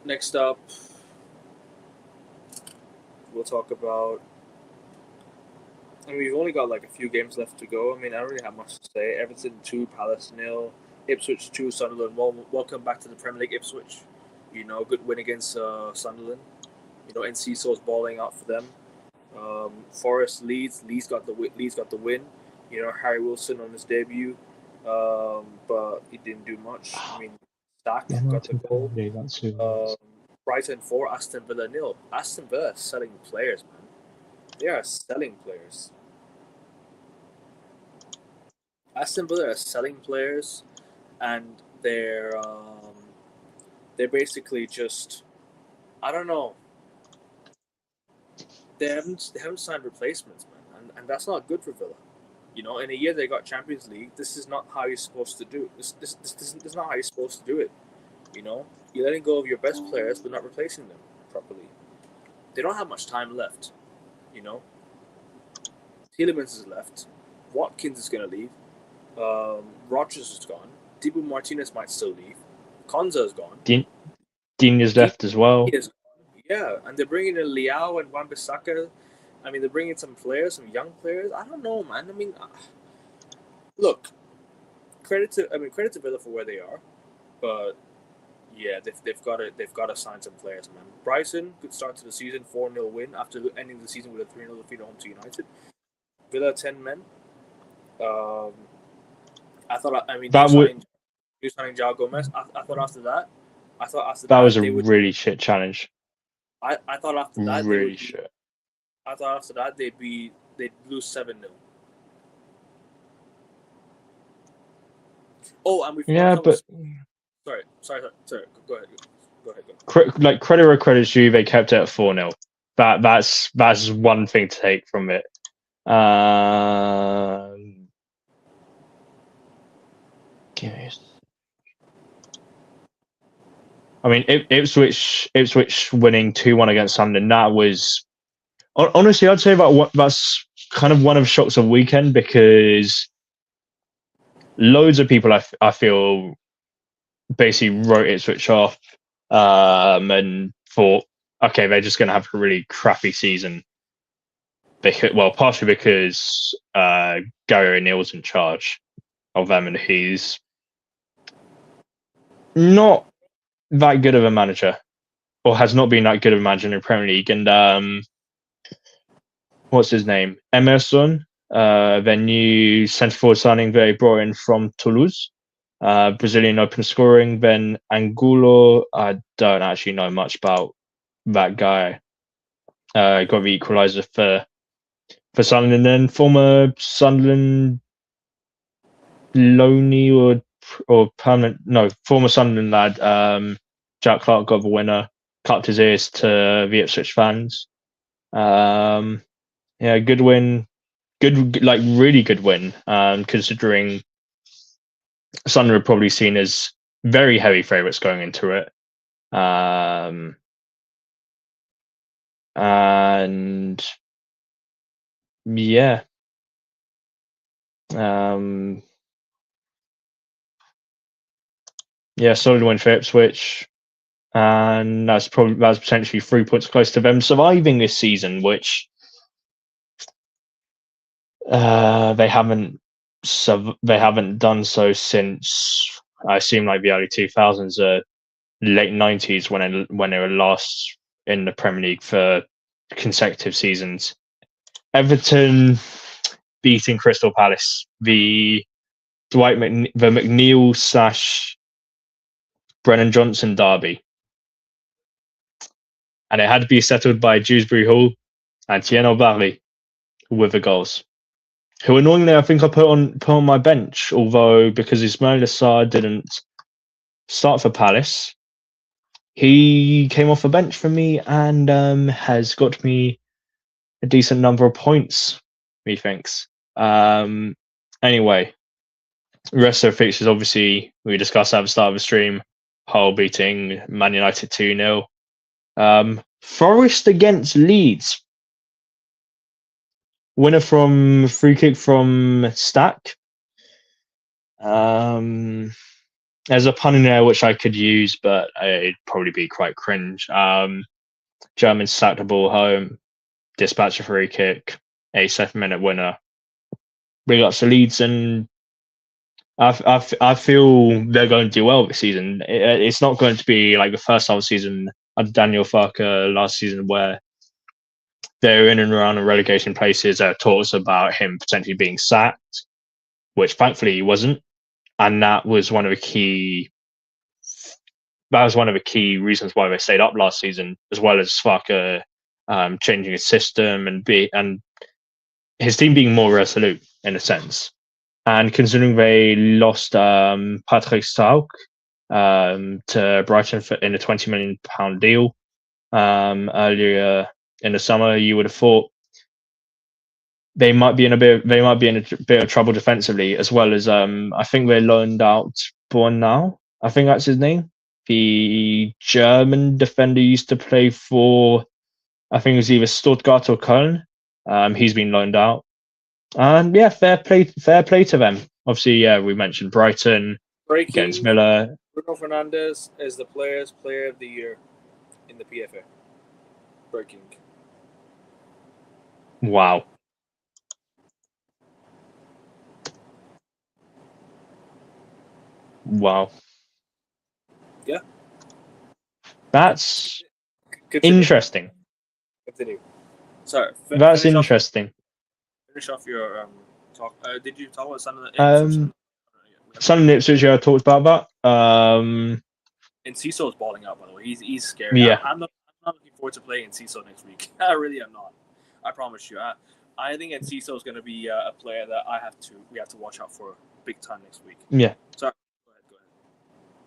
Next up, we'll talk about. I mean, we've only got like a few games left to go. I mean, I don't really have much to say. Everton 2, Palace 0, Ipswich 2, Sunderland 1. Welcome back to the Premier League, Ipswich. You know, good win against Sunderland. You know, Encíso's balling out for them. Forest Leeds got the win. You know, Harry Wilson on his debut, but he didn't do much. I mean, Stack got the goal. Brighton 4, Aston Villa 0. Aston Villa is selling players, man. They are selling players. Aston Villa are selling players, and they're basically just I don't know. They haven't signed replacements, man, and that's not good for Villa. You know, in a year they got Champions League. This is not how you're supposed to do it. This is not how you're supposed to do it. You know, you're letting go of your best players, but not replacing them properly. They don't have much time left. You know, Tielemans is left. Watkins is gonna leave. Rogers is gone. Dibu Martinez might still leave. Konza is gone. Dean is left as well. He is gone. Yeah, and they're bringing in Liao and Wan-Bissaka. I mean, they're bringing some players, some young players. I don't know, man. I mean, look, credit to Villa for where they are, but yeah, they've got to sign some players, man. Bryson, good start to the season, 4-0 win after ending the season with a 3-0 defeat at home to United. Villa 10 men. I thought. I mean, you signing João Gomez. I thought after that. That was a really shit challenge. I thought after that really shit. I thought after that they'd lose 7-0. Oh, and we but sorry. Go ahead. Like credit where credit's due, they kept it at 4-0. That's one thing to take from it. I mean, Ipswich winning 2-1 against Sunderland. That was honestly, I'd say that's kind of one of the shocks of the weekend, because loads of people I feel basically wrote Ipswich off and thought, okay, they're just going to have a really crappy season. Partially because Gary O'Neill's in charge of them, and he's not that good of a manager, or has not been that good of a manager in the Premier League. And what's his name? Emerson, their new centre forward signing they brought in from Toulouse, Brazilian open scoring. Then Angulo, I don't actually know much about that guy. Got the equaliser for Sunderland, then former Sunderland loanee or permanent, no, former Sunderland lad, Jack Clark got the winner, clapped his ears to the Ipswich fans. Yeah, good win, really good win, considering Sunderland are probably seen as very heavy favourites going into it. And yeah. Solid win for Ipswich, and that's potentially 3 points close to them surviving this season, which they haven't done so since, I assume, like the early 2000s, late 90s, when they were last in the Premier League for consecutive seasons. Everton beating Crystal Palace, the McNeil / Brennan Johnson derby, and it had to be settled by Dewsbury Hall and Thierry Barley with the goals. Who annoyingly I think I put on my bench, although because Ismail Assar didn't start for Palace, he came off the bench for me and has got me a decent number of points, methinks. Anyway, the rest of the fixtures, obviously, we discussed at the start of the stream. Hull beating Man United 2-0. Forest against Leeds. Winner from free kick from Stack. There's a pun in there which I could use, but it'd probably be quite cringe. Germans sacked the ball home, dispatch a free kick, 87-minute winner. Bring up to Leeds, and I feel they're going to do well this season. It's not going to be like the first half of the season under Daniel Farke last season, where they're in and around the relegation places. There are talks about him potentially being sacked, which thankfully he wasn't, and that was one of the key reasons why they stayed up last season, as well as Farke changing his system and his team being more resolute in a sense. And considering they lost Patrick Strzałk to Brighton in a £20 million deal, earlier in the summer, you would have thought they might be in a bit of trouble defensively, as well as I think they loaned out Bornau. I think that's his name. The German defender used to play for, I think it was either Stuttgart or Köln. He's been loaned out. And yeah, fair play to them. Obviously, yeah, we mentioned Brighton against Breaking, Villa. Bruno Fernandes is the Player of the Year in the PFA. Breaking. Wow. Wow. Yeah. That's Continue. interesting. Continue. Sorry. That's interesting. Finish off your talk. Did you talk about something? Some Ipswich I talked about that. And Cecil's balling out, by the way. He's scary. Yeah. I'm not looking forward to playing Cecil next week. I really am not. I promise you. I think Enciso is going to be a player that we have to watch out for big time next week. Yeah. Sorry.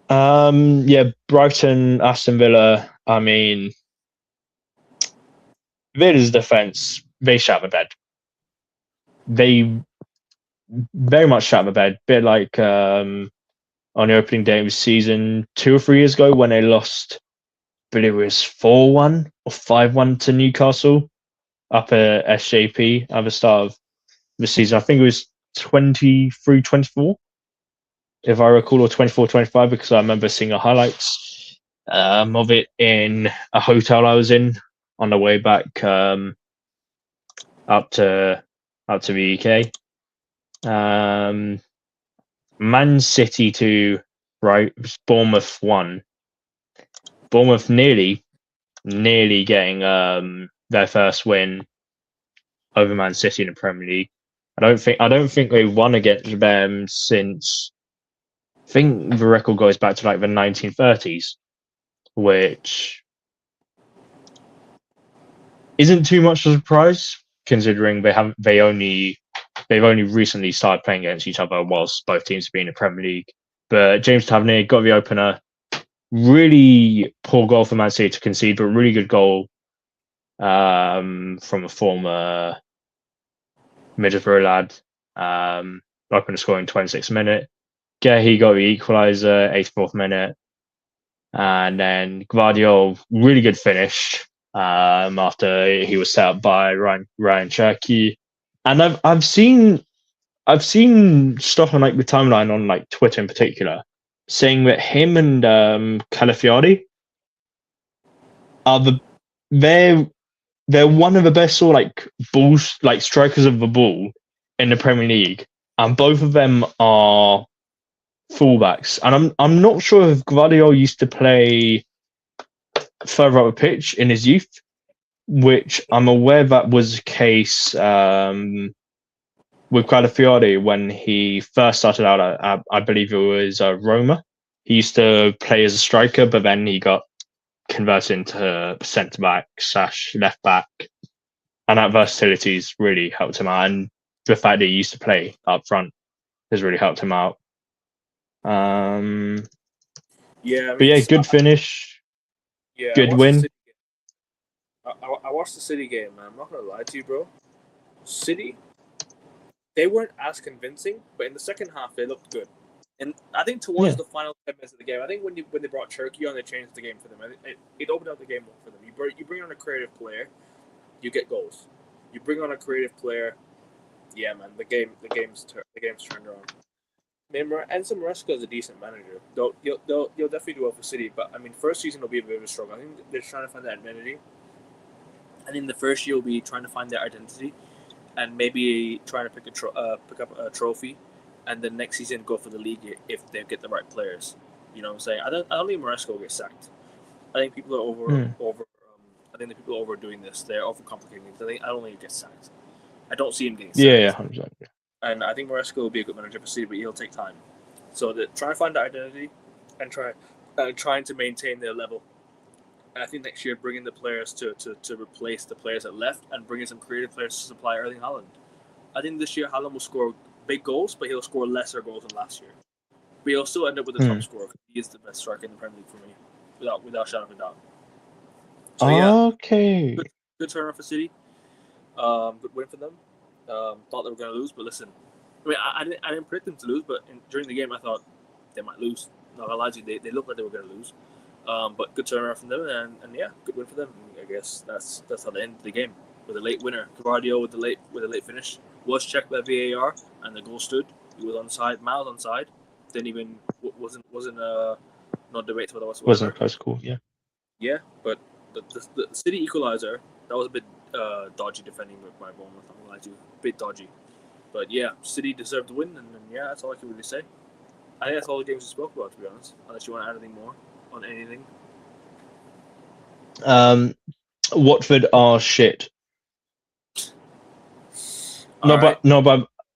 Go ahead. Yeah, Brighton, Aston Villa. I mean, Villa's defense, they shat the bed. They very much shat the bed. Bit like on the opening day of season 2 or 3 years ago when they lost, I believe it was 4-1 or 5-1 to Newcastle up at SJP at the start of the season. I think it was 23-24, if I recall, or 24-25, because I remember seeing the highlights of it in a hotel I was in on the way back up to the UK. Man City 2, right? Bournemouth 1. Bournemouth nearly getting their first win over Man City in the Premier League. I don't think they won against them since, I think the record goes back to like the 1930s, which isn't too much of a surprise considering they've only recently started playing against each other whilst both teams have been in the Premier League. But James Tavernier got the opener. Really poor goal for Man City to concede, but really good goal from a former Middlesbrough lad. Opener scoring 26th minute. He got the equaliser, 84th minute. And then Gvardiol, really good finish after he was set up by Ryan Cherky. And I've seen stuff on like the timeline on like Twitter in particular saying that him and Calafiori are they're one of the best sort of like balls, like strikers of the ball in the Premier League, and both of them are fullbacks. And I'm not sure if Gvardiol used to play further up the pitch in his youth, which I'm aware that was the case with Calafiori when he first started out at, I believe it was Roma. He used to play as a striker, but then he got converted into centre back / left back, and that versatility's really helped him out. And the fact that he used to play up front has really helped him out. Yeah, I mean, but yeah, good finish. Yeah, good win. I watched the City game, man. I'm not gonna lie to you, bro. City, they weren't as convincing, but in the second half they looked good. And I think towards the final 10 minutes of the game, I think when they brought Turkey on, they changed the game for them. It opened up the game for them. You bring on a creative player, you get goals. You bring on a creative player, yeah, man. The game's turned around. I mean, Enzo Maresca is a decent manager. They'll definitely do well for City, but I mean, first season will be a bit of a struggle. I think they're trying to find their identity. I think the first year will be trying to find their identity, and maybe trying to pick up a trophy, and then next season go for the league if they get the right players. You know what I'm saying? I don't think Maresca will get sacked. I think people are I think the people are overdoing this. They're overcomplicating things. I don't think he gets sacked. I don't see him getting sacked. Yeah, 100%. And I think Maresca will be a good manager for City, but he'll take time. So try to find the identity and trying to maintain their level. And I think next year bringing the players to replace the players that left and bringing some creative players to supply Erling Haaland. I think this year Haaland will score big goals, but he'll score lesser goals than last year. But he'll still end up with the top scorer. He is the best striker in the Premier League for me, without shadow of a doubt. So yeah, Okay. good turnaround for City. Good win for them. Thought they were going to lose, but listen, I mean, I didn't predict them to lose, but during the game, I thought they might lose. Not gonna lie to you, they looked like they were going to lose. But good turnaround from them, and yeah, good win for them. I guess that's how they ended the game with a late winner. Guardiola with the late finish was checked by VAR, and the goal stood. He was onside, miles onside. Didn't even wasn't no debate whether whatsoever. Wasn't a close call. Yeah. Yeah, but the City equalizer, that was a bit dodgy defending by Bournemouth. I'm not gonna lie to you, a bit dodgy. But yeah, City deserved to win, and yeah, that's all I can really say. I think that's all the games we spoke about, to be honest. Unless you want to add anything more on anything. Watford are shit. But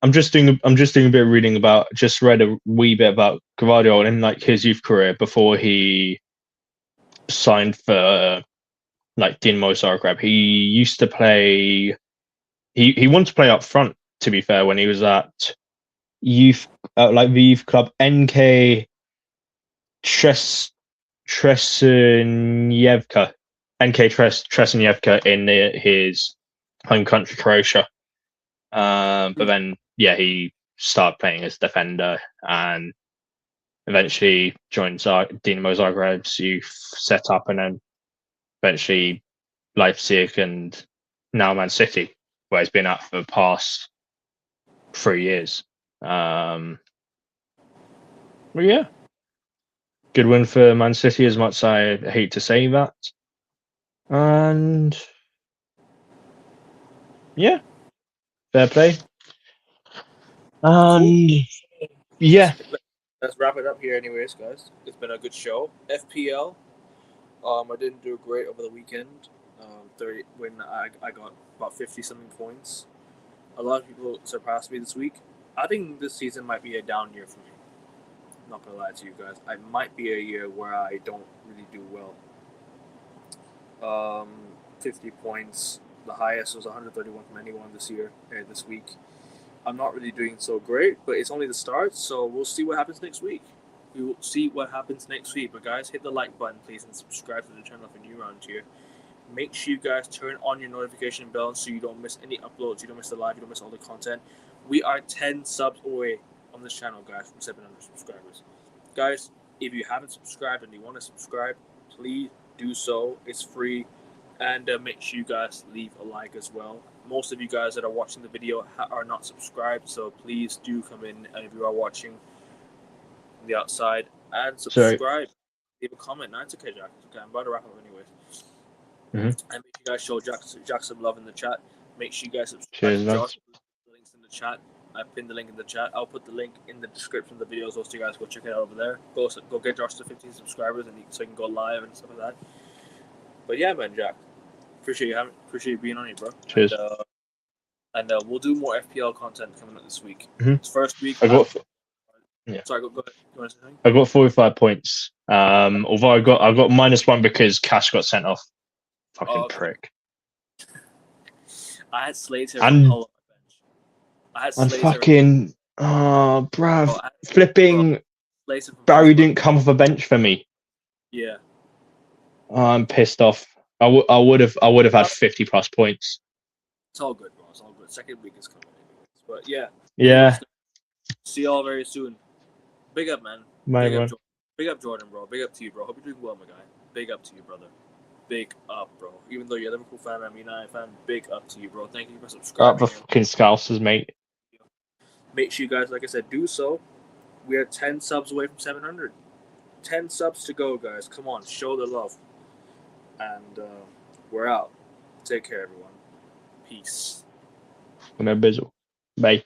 I'm just doing a bit of reading about. Just read a wee bit about Guardiola in like his youth career before he signed for like Dinamo Zagreb. He used to play. He wanted to play up front. To be fair, when he was at youth, like the youth club NK Tresenjevka in his home country Croatia. But then he started playing as defender and eventually joined Dinamo Zagreb's youth setup, and then eventually Leipzig and now Man City, where he's been at for the past 3 years. But yeah, good win for Man City, as much as I hate to say that. And yeah, fair play. Yeah. Let's wrap it up here, anyways, guys. It's been a good show. FPL. I didn't do great over the weekend. 30 when I got about 50 something points. A lot of people surpassed me this week. I think this season might be a down year for me. Not gonna lie to you guys. I might be a year where I don't really do well. 50 points. The highest was 131 from anyone this week. I'm not really doing so great, but it's only the start, so we'll see what happens next week. We will see what happens next week. But guys, hit the like button, please, and subscribe to the channel if you're new around here. Make sure you guys turn on your notification bell so you don't miss any uploads, you don't miss the live, you don't miss all the content. We are 10 subs away on this channel, guys, from 700 subscribers. Guys, if you haven't subscribed and you want to subscribe, please do so. It's free. And make sure you guys leave a like as well. Most of you guys that are watching the video are not subscribed, so please do come in. And if you are watching from the outside, and subscribe. Leave a comment. No, it's okay, Jack. It's okay. I'm about to wrap up anyways. And make sure you guys show Jack some love in the chat. Make sure you guys subscribe. Cheers, Josh, the links in the chat. I pinned the link in the chat. I'll put the link in the description of the videos, so you guys go check it out over there. Go get Josh to 15 subscribers, and so you can go live and stuff like that. But yeah, man, Jack. Appreciate you being on here, bro. Cheers. And we'll do more FPL content coming up this week. It's first week. Sorry, go ahead. You want to say something? I got 45 points. Although I got -1 because Cash got sent off. Fucking prick. I had Slater and on my bench. I had Slater. And fucking bruv, flipping Barry didn't come off a bench for me. Yeah. I'm pissed off. I would have had 50 plus points. It's all good, bro. It's all good. Second week is coming anyways. But yeah. Yeah. See y'all very soon. Big up, man. Big up, Jordan, bro. Big up to you, bro. Hope you're doing well, my guy. Big up to you, brother. Big up, bro. Even though you're a Liverpool fan, I'm a United fan. Big up to you, bro. Thank you for subscribing. Up the fucking Scousers, mate. Make sure you guys, like I said, do so. We are 10 subs away from 700. 10 subs to go, guys. Come on, show the love. And we're out. Take care, everyone. Peace. Bye.